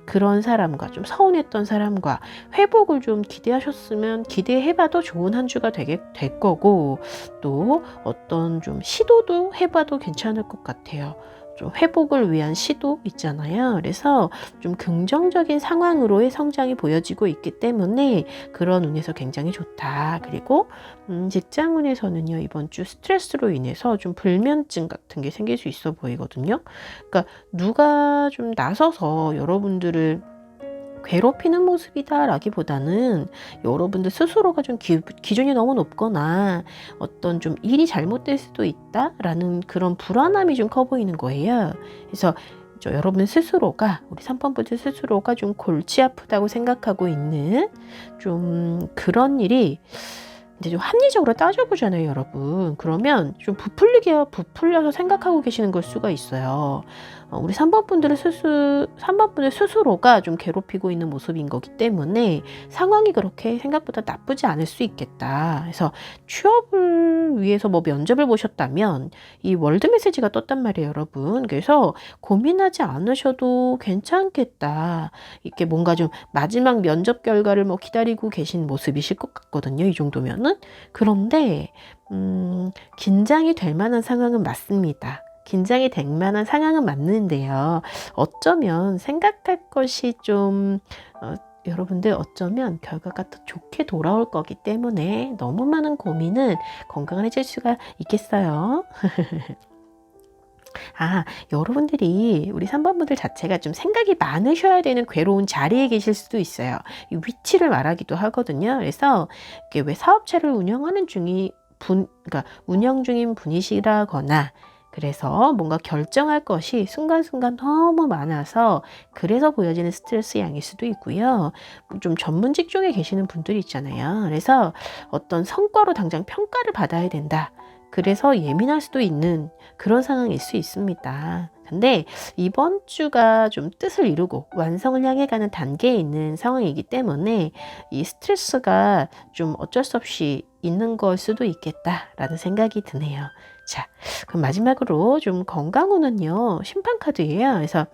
그런 사람과 좀 서운했던 사람과 회복을 좀 기대해봐도 좋은 한 주가 될 거고, 또 어떤 좀 시도도 해봐도 괜찮을 것 같아요. 좀 회복을 위한 시도 있잖아요. 그래서 좀 긍정적인 상황으로의 성장이 보여지고 있기 때문에 그런 운에서 굉장히 좋다. 그리고 직장운에서는요, 이번 주 스트레스로 인해서 좀 불면증 같은 게 생길 수 있어 보이거든요. 그러니까 누가 좀 나서서 여러분들을 괴롭히는 모습이다 라기보다는 여러분들 스스로가 좀 기준이 너무 높거나 어떤 좀 일이 잘못될 수도 있다 라는 그런 불안함이 좀 커 보이는 거예요. 그래서 여러분 스스로가, 우리 3번 분들 스스로가 좀 골치 아프다고 생각하고 있는 좀 그런 일이 이제 좀 합리적으로 따져보잖아요, 여러분. 그러면 좀 부풀려서 생각하고 계시는 걸 수가 있어요. 우리 3번 분들 스스로가 좀 괴롭히고 있는 모습인 거기 때문에 상황이 그렇게 생각보다 나쁘지 않을 수 있겠다. 그래서 취업을 위해서 면접을 보셨다면 이 월드 메시지가 떴단 말이에요, 여러분. 그래서 고민하지 않으셔도 괜찮겠다. 이렇게 뭔가 좀 마지막 면접 결과를 기다리고 계신 모습이실 것 같거든요, 이 정도면은. 그런데 긴장이 될 만한 상황은 맞습니다. 긴장이 될 만한 상황은 맞는데요. 어쩌면 생각할 것이 좀 여러분들 어쩌면 결과가 더 좋게 돌아올 거기 때문에 너무 많은 고민은 건강해질 수가 있겠어요. 여러분들이 우리 3번 분들 자체가 좀 생각이 많으셔야 되는 괴로운 자리에 계실 수도 있어요. 이 위치를 말하기도 하거든요. 그래서 이게 왜 사업체를 운영 중인 분이시라거나 그래서 뭔가 결정할 것이 순간순간 너무 많아서 그래서 보여지는 스트레스 양일 수도 있고요. 좀 전문 직종에 계시는 분들이 있잖아요. 그래서 어떤 성과로 당장 평가를 받아야 된다. 그래서 예민할 수도 있는 그런 상황일 수 있습니다. 근데 이번 주가 좀 뜻을 이루고 완성을 향해 가는 단계에 있는 상황이기 때문에 이 스트레스가 좀 어쩔 수 없이 있는 걸 수도 있겠다라는 생각이 드네요. 자, 그럼 마지막으로 좀 건강운은요, 심판카드예요. 그래서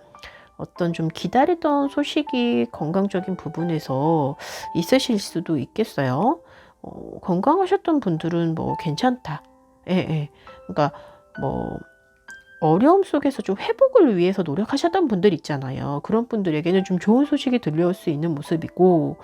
어떤 좀 기다리던 소식이 건강적인 부분에서 있으실 수도 있겠어요. 건강하셨던 분들은 뭐 괜찮다. 예, 예. 그러니까 뭐 어려움 속에서 좀 회복을 위해서 노력하셨던 분들 있잖아요. 그런 분들에게는 좀 좋은 소식이 들려올 수 있는 모습이고,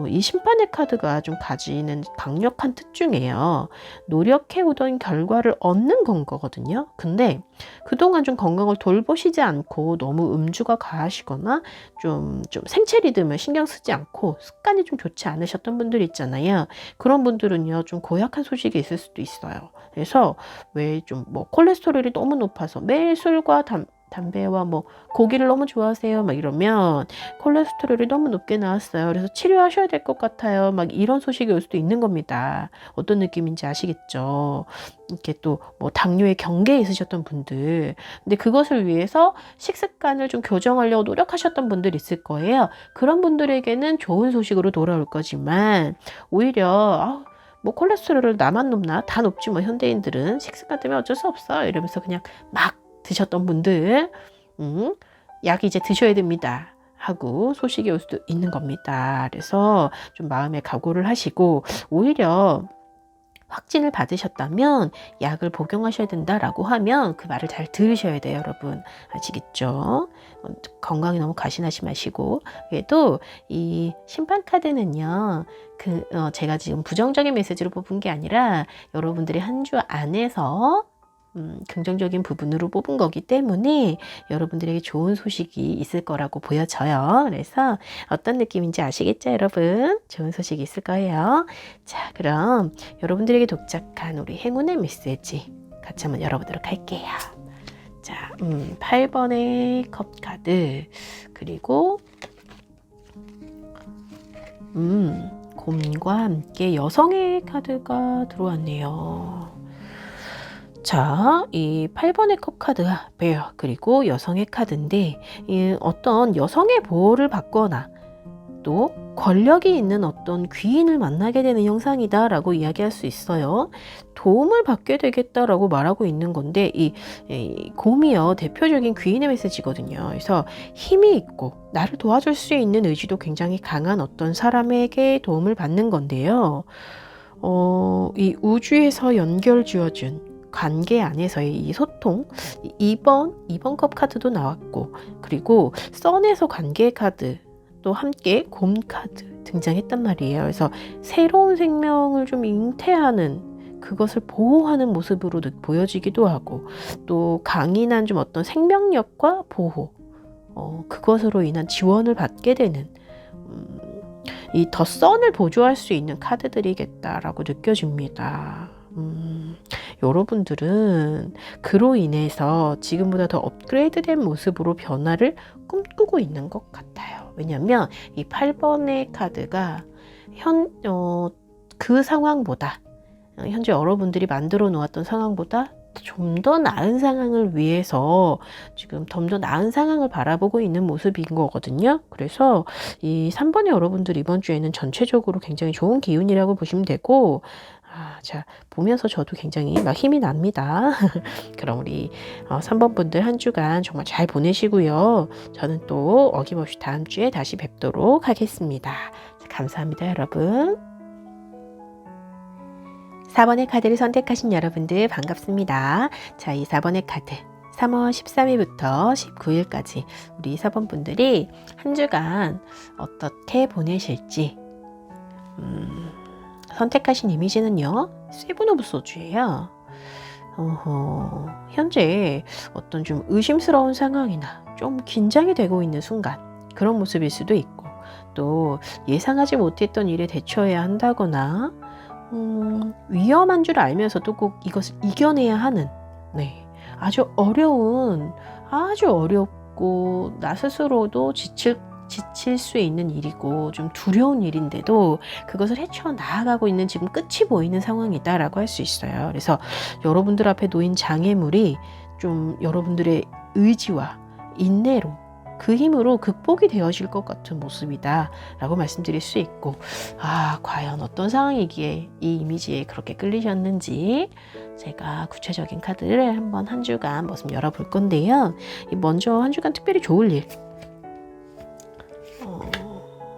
이 심판의 카드가 좀 가지는 강력한 특징이에요. 노력해오던 결과를 얻는 건 거거든요. 근데 그동안 좀 건강을 돌보시지 않고 너무 음주가 가하시거나 좀 생체 리듬을 신경 쓰지 않고 습관이 좀 좋지 않으셨던 분들 있잖아요. 그런 분들은요, 좀 고약한 소식이 있을 수도 있어요. 그래서 왜 좀 뭐 콜레스테롤이 너무 높아서 매일 술과 담배와 뭐 고기를 너무 좋아하세요. 막 이러면 콜레스테롤이 너무 높게 나왔어요. 그래서 치료하셔야 될 것 같아요. 막 이런 소식이 올 수도 있는 겁니다. 어떤 느낌인지 아시겠죠? 이렇게 또 뭐 당뇨의 경계에 있으셨던 분들, 근데 그것을 위해서 식습관을 좀 교정하려고 노력하셨던 분들 있을 거예요. 그런 분들에게는 좋은 소식으로 돌아올 거지만 오히려 뭐 콜레스테롤을 나만 높나? 다 높지 뭐 현대인들은 식습관 때문에 어쩔 수 없어 이러면서 그냥 막 드셨던 분들 약 이제 드셔야 됩니다 하고 소식이 올 수도 있는 겁니다. 그래서 좀 마음에 각오를 하시고 오히려 확진을 받으셨다면 약을 복용하셔야 된다라고 하면 그 말을 잘 들으셔야 돼요, 여러분. 아시겠죠? 건강에 너무 과신하지 마시고. 그래도 이 심판 카드는요, 제가 지금 부정적인 메시지로 뽑은 게 아니라 여러분들이 한 주 안에서 긍정적인 부분으로 뽑은 거기 때문에 여러분들에게 좋은 소식이 있을 거라고 보여져요. 그래서 어떤 느낌인지 아시겠죠, 여러분? 좋은 소식이 있을 거예요. 자, 그럼 여러분들에게 독작한 우리 행운의 메시지 같이 한번 열어보도록 할게요. 자, 8번의 컵 카드, 그리고 곰과 함께 여성의 카드가 들어왔네요. 자, 이 8번의 컵 카드가 베어, 그리고 여성의 카드인데, 어떤 여성의 보호를 받거나 또 권력이 있는 어떤 귀인을 만나게 되는 형상이다 라고 이야기할 수 있어요. 도움을 받게 되겠다라고 말하고 있는 건데, 이 곰이요, 대표적인 귀인의 메시지거든요. 그래서 힘이 있고 나를 도와줄 수 있는 의지도 굉장히 강한 어떤 사람에게 도움을 받는 건데요. 이 우주에서 연결 지어준 관계 안에서의 이 소통, 2번 컵 카드도 나왔고, 그리고 썬에서 관계 카드 또 함께 곰 카드 등장했단 말이에요. 그래서 새로운 생명을 좀 잉태하는, 그것을 보호하는 모습으로 보여지기도 하고, 또 강인한 좀 어떤 생명력과 보호, 그것으로 인한 지원을 받게 되는 이 더 썬을 보조할 수 있는 카드들이겠다라고 느껴집니다. 여러분들은 그로 인해서 지금보다 더 업그레이드된 모습으로 변화를 꿈꾸고 있는 것 같아요. 왜냐하면 이 8번의 카드가 그 상황보다, 현재 여러분들이 만들어 놓았던 상황보다 좀 더 나은 상황을 위해서 지금 좀 더 나은 상황을 바라보고 있는 모습인 거거든요. 그래서 이 3번의 여러분들 이번 주에는 전체적으로 굉장히 좋은 기운이라고 보시면 되고, 자, 보면서 저도 굉장히 막 힘이 납니다. 그럼 우리 3번 분들 한 주간 정말 잘 보내시고요. 저는 또 어김없이 다음 주에 다시 뵙도록 하겠습니다. 감사합니다, 여러분. 4번의 카드를 선택하신 여러분들 반갑습니다. 자, 이 4번의 카드 3월 13일부터 19일까지 우리 4번 분들이 한 주간 어떻게 보내실지 선택하신 이미지는요, 세븐 오브 소주예요. 현재 어떤 좀 의심스러운 상황이나 좀 긴장이 되고 있는 순간, 그런 모습일 수도 있고, 또 예상하지 못했던 일에 대처해야 한다거나 위험한 줄 알면서도 꼭 이것을 이겨내야 하는, 아주 어렵고 나 스스로도 지칠 수 있는 일이고 좀 두려운 일인데도 그것을 헤쳐나가고 있는 지금 끝이 보이는 상황이다라고 할 수 있어요. 그래서 여러분들 앞에 놓인 장애물이 좀 여러분들의 의지와 인내로 그 힘으로 극복이 되어질 것 같은 모습이다 라고 말씀드릴 수 있고, 과연 어떤 상황이기에 이 이미지에 그렇게 끌리셨는지 제가 구체적인 카드를 한번 한 주간 모습 열어볼 건데요. 먼저 한 주간 특별히 좋을 일,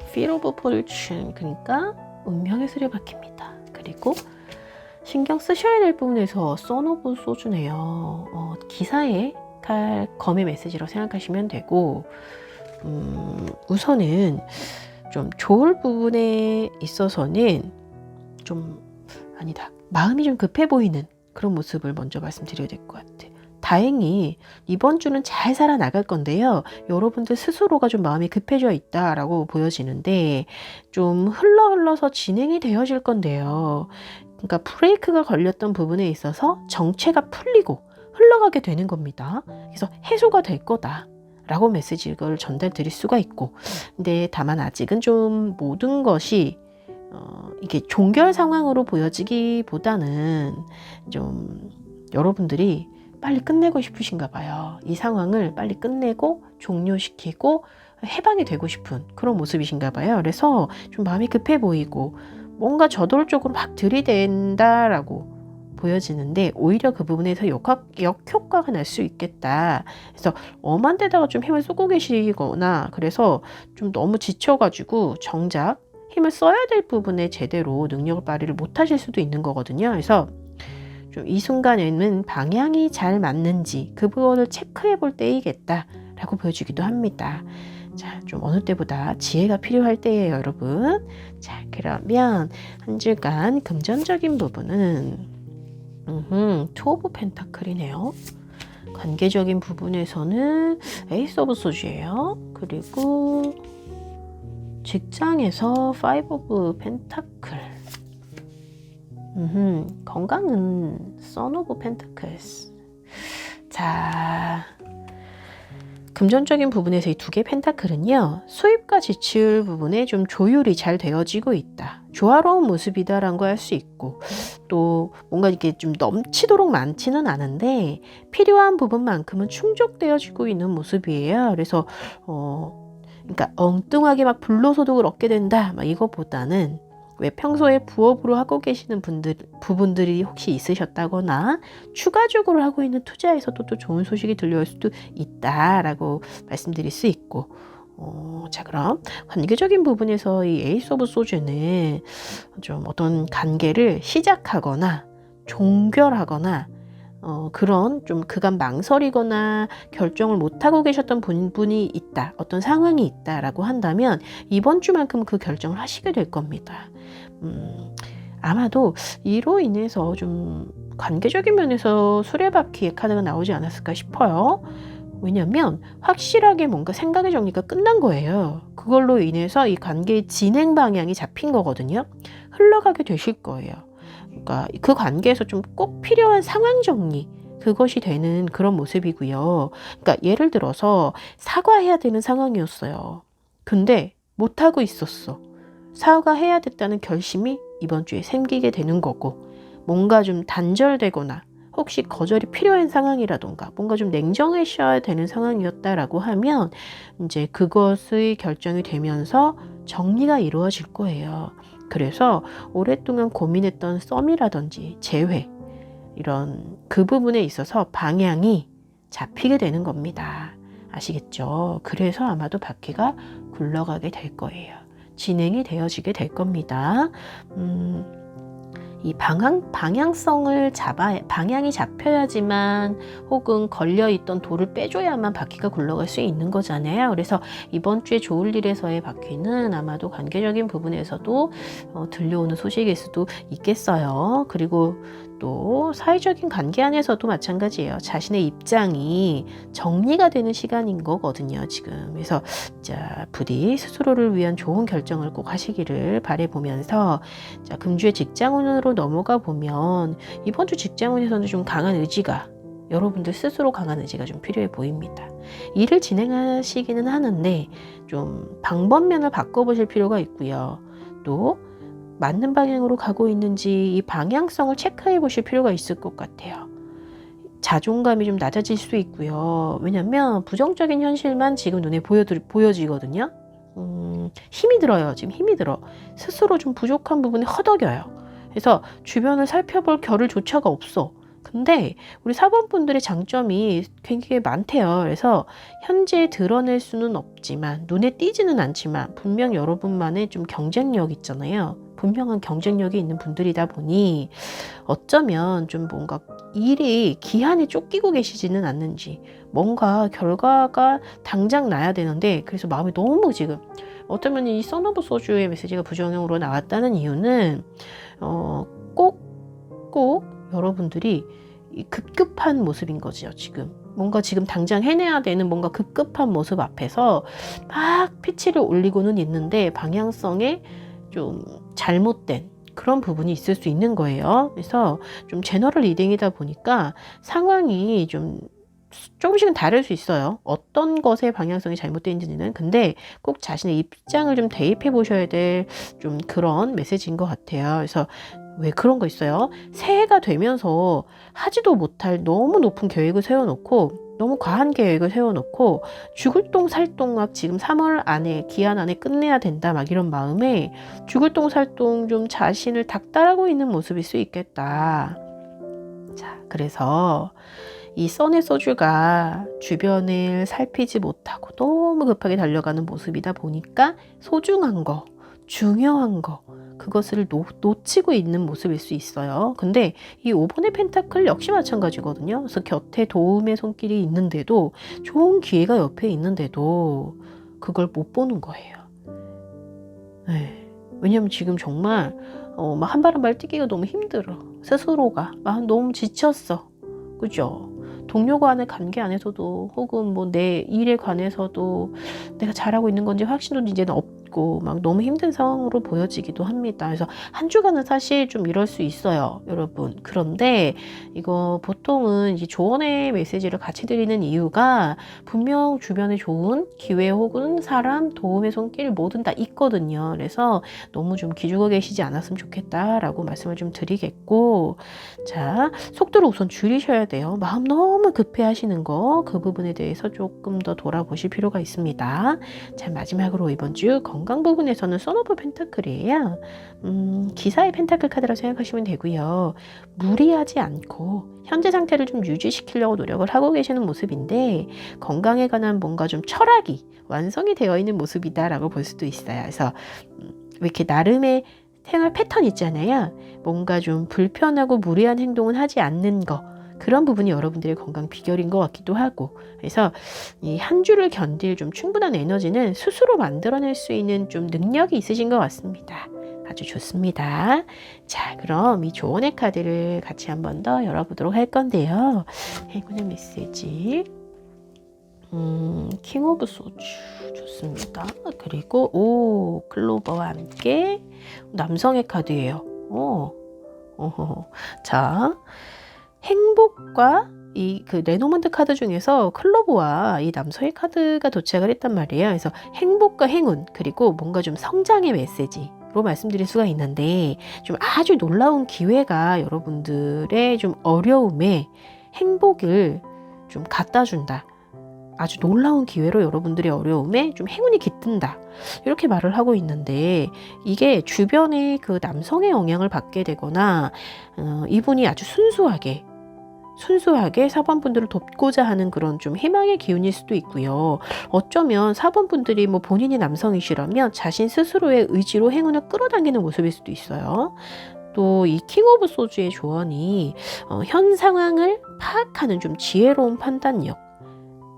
Fear of Fortune, 그러니까 운명의 수레바퀴입니다. 그리고 신경 쓰셔야 될 부분에서 Son of Swords네요. 기사의 검의 메시지로 생각하시면 되고, 우선은 좀 좋을 부분에 있어서는 마음이 좀 급해 보이는 그런 모습을 먼저 말씀드려야 될 것 같아요. 다행히 이번 주는 잘 살아나갈 건데요. 여러분들 스스로가 좀 마음이 급해져 있다라고 보여지는데 좀 흘러서 진행이 되어질 건데요. 그러니까 브레이크가 걸렸던 부분에 있어서 정체가 풀리고 흘러가게 되는 겁니다. 그래서 해소가 될 거다 라고 메시지를 전달드릴 수가 있고, 근데 다만 아직은 좀 모든 것이 이게 종결 상황으로 보여지기보다는 좀 여러분들이 빨리 끝내고 싶으신가 봐요. 이 상황을 빨리 끝내고 종료시키고 해방이 되고 싶은 그런 모습이신가 봐요. 그래서 좀 마음이 급해 보이고 뭔가 저돌적으로 막 들이댄다라고 보여지는데 오히려 그 부분에서 역효과가 날 수 있겠다. 그래서 엄한 데다가 좀 힘을 쏟고 계시거나, 그래서 좀 너무 지쳐가지고 정작 힘을 써야 될 부분에 제대로 능력을 발휘를 못하실 수도 있는 거거든요. 그래서 좀 이 순간에는 방향이 잘 맞는지 그 부분을 체크해 볼 때이겠다라고 보여주기도 합니다. 자, 좀 어느 때보다 지혜가 필요할 때예요, 여러분. 자, 그러면 한 주간 금전적인 부분은 투 오브 펜타클이네요. 관계적인 부분에서는 에이스 오브 소주예요. 그리고 직장에서 파이브 오브 펜타클. 건강은 선 오브 펜타클스. 자, 금전적인 부분에서 이 두 개의 펜타클은요, 수입과 지출 부분에 좀 조율이 잘 되어지고 있다. 조화로운 모습이다라는 거 할 수 있고, 또 뭔가 이렇게 좀 넘치도록 많지는 않은데 필요한 부분만큼은 충족되어지고 있는 모습이에요. 그래서 그러니까 엉뚱하게 막 불로소득을 얻게 된다 막 이것보다는, 왜 평소에 부업으로 하고 계시는 부분들이 혹시 있으셨다거나 추가적으로 하고 있는 투자에서도 또 좋은 소식이 들려올 수도 있다라고 말씀드릴 수 있고, 자, 그럼 관계적인 부분에서 이 에이스 오브 소주는 좀 어떤 관계를 시작하거나 종결하거나 그런 좀 그간 망설이거나 결정을 못하고 계셨던 분이 있다, 어떤 상황이 있다라고 한다면 이번 주만큼 그 결정을 하시게 될 겁니다. 아마도 이로 인해서 좀 관계적인 면에서 수레바퀴의 카드가 나오지 않았을까 싶어요. 왜냐면 확실하게 뭔가 생각의 정리가 끝난 거예요. 그걸로 인해서 이 관계의 진행 방향이 잡힌 거거든요. 흘러가게 되실 거예요. 그러니까 그 관계에서 좀 꼭 필요한 상황 정리, 그것이 되는 그런 모습이고요. 그러니까 예를 들어서 사과해야 되는 상황이었어요. 근데 못하고 있었어. 사과해야 됐다는 결심이 이번 주에 생기게 되는 거고, 뭔가 좀 단절되거나 혹시 거절이 필요한 상황이라던가 뭔가 좀 냉정해셔야 되는 상황이었다라고 하면 이제 그것의 결정이 되면서 정리가 이루어질 거예요. 그래서 오랫동안 고민했던 썸이라든지 재회, 이런 그 부분에 있어서 방향이 잡히게 되는 겁니다. 아시겠죠? 그래서 아마도 바퀴가 굴러가게 될 거예요. 진행이 되어지게 될 겁니다. 이 방향성을 방향이 잡혀야지만, 혹은 걸려있던 돌을 빼줘야만 바퀴가 굴러갈 수 있는 거잖아요. 그래서 이번 주에 좋을 일에서의 바퀴는 아마도 관계적인 부분에서도 들려오는 소식일 수도 있겠어요. 그리고 또 사회적인 관계 안에서도 마찬가지예요. 자신의 입장이 정리가 되는 시간인 거거든요, 지금. 그래서 자, 부디 스스로를 위한 좋은 결정을 꼭 하시기를 바라보면서, 자, 금주의 직장운으로 넘어가 보면 이번 주 직장운에서는 좀 강한 의지가 여러분들 스스로 강한 의지가 좀 필요해 보입니다. 일을 진행하시기는 하는데 좀 방법면을 바꿔보실 필요가 있고요. 또 맞는 방향으로 가고 있는지 이 방향성을 체크해 보실 필요가 있을 것 같아요. 자존감이 좀 낮아질 수 있고요. 왜냐면 부정적인 현실만 지금 눈에 보여지거든요. 힘이 들어요. 지금 힘이 들어. 스스로 좀 부족한 부분이 허덕여요. 그래서 주변을 살펴볼 겨를조차가 없어. 근데 우리 사번분들의 장점이 굉장히 많대요. 그래서 현재 드러낼 수는 없지만 눈에 띄지는 않지만 분명 여러분만의 좀 경쟁력 있잖아요. 분명한 경쟁력이 있는 분들이다 보니 어쩌면 좀 뭔가 일이 기한에 쫓기고 계시지는 않는지 뭔가 결과가 당장 나야 되는데 그래서 마음이 너무 지금 어쩌면 이 선 오브 소주의 메시지가 부정형으로 나왔다는 이유는 꼭 여러분들이 급급한 모습인 거죠. 지금 뭔가 지금 당장 해내야 되는 뭔가 급급한 모습 앞에서 막 피치를 올리고는 있는데 방향성에 좀 잘못된 그런 부분이 있을 수 있는 거예요. 그래서 좀 제너럴 리딩이다 보니까 상황이 좀 조금씩은 다를 수 있어요. 어떤 것의 방향성이 잘못된지는. 근데 꼭 자신의 입장을 좀 대입해 보셔야 될 좀 그런 메시지인 것 같아요. 그래서 왜 그런 거 있어요? 새해가 되면서 하지도 못할 너무 높은 계획을 세워놓고 너무 과한 계획을 세워놓고 죽을 똥 살 똥 막 지금 3월 안에 기한 안에 끝내야 된다 막 이런 마음에 죽을 똥 살 똥 좀 자신을 닥달하고 있는 모습일 수 있겠다. 자, 그래서 이 선의 소주가 주변을 살피지 못하고 너무 급하게 달려가는 모습이다 보니까 소중한 거, 중요한 거 그것을 놓치고 있는 모습일 수 있어요. 근데 이 5번의 펜타클 역시 마찬가지거든요. 그래서 곁에 도움의 손길이 있는데도 좋은 기회가 옆에 있는데도 그걸 못 보는 거예요. 네. 왜냐면 지금 정말 막 한 발 한 발 뛰기가 너무 힘들어. 스스로가 막 너무 지쳤어. 그죠? 동료 간의 관계 안에서도 혹은 뭐 내 일에 관해서도 내가 잘하고 있는 건지 확신도 이제는 없고 막 너무 힘든 상황으로 보여지기도 합니다. 그래서 한 주간은 사실 좀 이럴 수 있어요, 여러분. 그런데 이거 보통은 이 조언의 메시지를 같이 드리는 이유가 분명 주변에 좋은 기회 혹은 사람, 도움의 손길 뭐든 다 있거든요. 그래서 너무 좀 기죽어 계시지 않았으면 좋겠다라고 말씀을 좀 드리겠고, 자, 속도를 우선 줄이셔야 돼요. 마음 너무 급해 하시는 거, 그 부분에 대해서 조금 더 돌아보실 필요가 있습니다. 자, 마지막으로 이번 주 건강 부분에서는 선 오브 펜타클이에요. 기사의 펜타클 카드라고 생각하시면 되고요. 무리하지 않고 현재 상태를 좀 유지시키려고 노력을 하고 계시는 모습인데 건강에 관한 뭔가 좀 철학이 완성이 되어 있는 모습이다라고 볼 수도 있어요. 그래서 왜 이렇게 나름의 생활 패턴 있잖아요. 뭔가 좀 불편하고 무리한 행동은 하지 않는 거. 그런 부분이 여러분들의 건강 비결인 것 같기도 하고. 그래서 이 한 주를 견딜 좀 충분한 에너지는 스스로 만들어낼 수 있는 좀 능력이 있으신 것 같습니다. 아주 좋습니다. 자, 그럼 이 조언의 카드를 같이 한 번 더 열어보도록 할 건데요. 행운의 메시지. 킹 오브 소주 좋습니다. 그리고 클로버와 함께 남성의 카드예요. 자, 행복과 이 그 레노먼트 카드 중에서 클로버와 이 남성의 카드가 도착을 했단 말이에요. 그래서 행복과 행운 그리고 뭔가 좀 성장의 메시지로 말씀드릴 수가 있는데 좀 아주 놀라운 기회가 여러분들의 좀 어려움에 행복을 좀 갖다 준다. 아주 놀라운 기회로 여러분들의 어려움에 좀 행운이 깃든다. 이렇게 말을 하고 있는데 이게 주변에 그 남성의 영향을 받게 되거나 이분이 아주 순수하게 4번분들을 돕고자 하는 그런 좀 희망의 기운일 수도 있고요. 어쩌면 4번분들이 뭐 본인이 남성이시라면 자신 스스로의 의지로 행운을 끌어당기는 모습일 수도 있어요. 또 이 킹 오브 소주의 조언이 현 상황을 파악하는 좀 지혜로운 판단력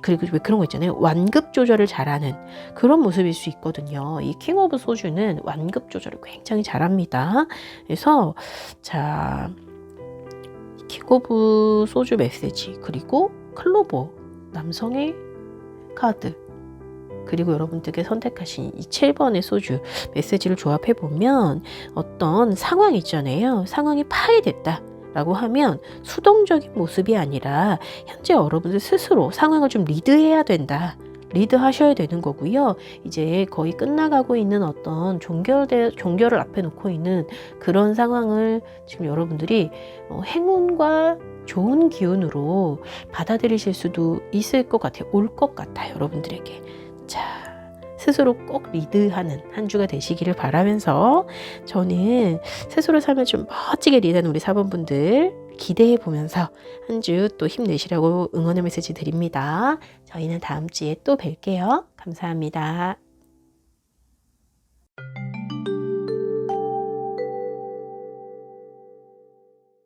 그리고 왜 그런 거 있잖아요. 완급 조절을 잘하는 그런 모습일 수 있거든요. 이 킹 오브 소주는 완급 조절을 굉장히 잘합니다. 그래서 자, 킹 오브 소주 메시지 그리고 클로버 남성의 카드 그리고 여러분들께 선택하신 이 7번의 소주 메시지를 조합해 보면 어떤 상황이 있잖아요. 상황이 파괴됐다. 라고 하면 수동적인 모습이 아니라 현재 여러분들 스스로 상황을 좀 리드해야 된다. 리드하셔야 되는 거고요. 이제 거의 끝나가고 있는 어떤 종결을 앞에 놓고 있는 그런 상황을 지금 여러분들이 행운과 좋은 기운으로 받아들이실 수도 있을 것 같아요. 올 것 같아요. 여러분들에게. 자, 스스로 꼭 리드하는 한 주가 되시기를 바라면서 저는 스스로 삶을 좀 멋지게 리드하는 우리 사번분들 기대해 보면서 한 주 또 힘내시라고 응원의 메시지 드립니다. 저희는 다음 주에 또 뵐게요. 감사합니다.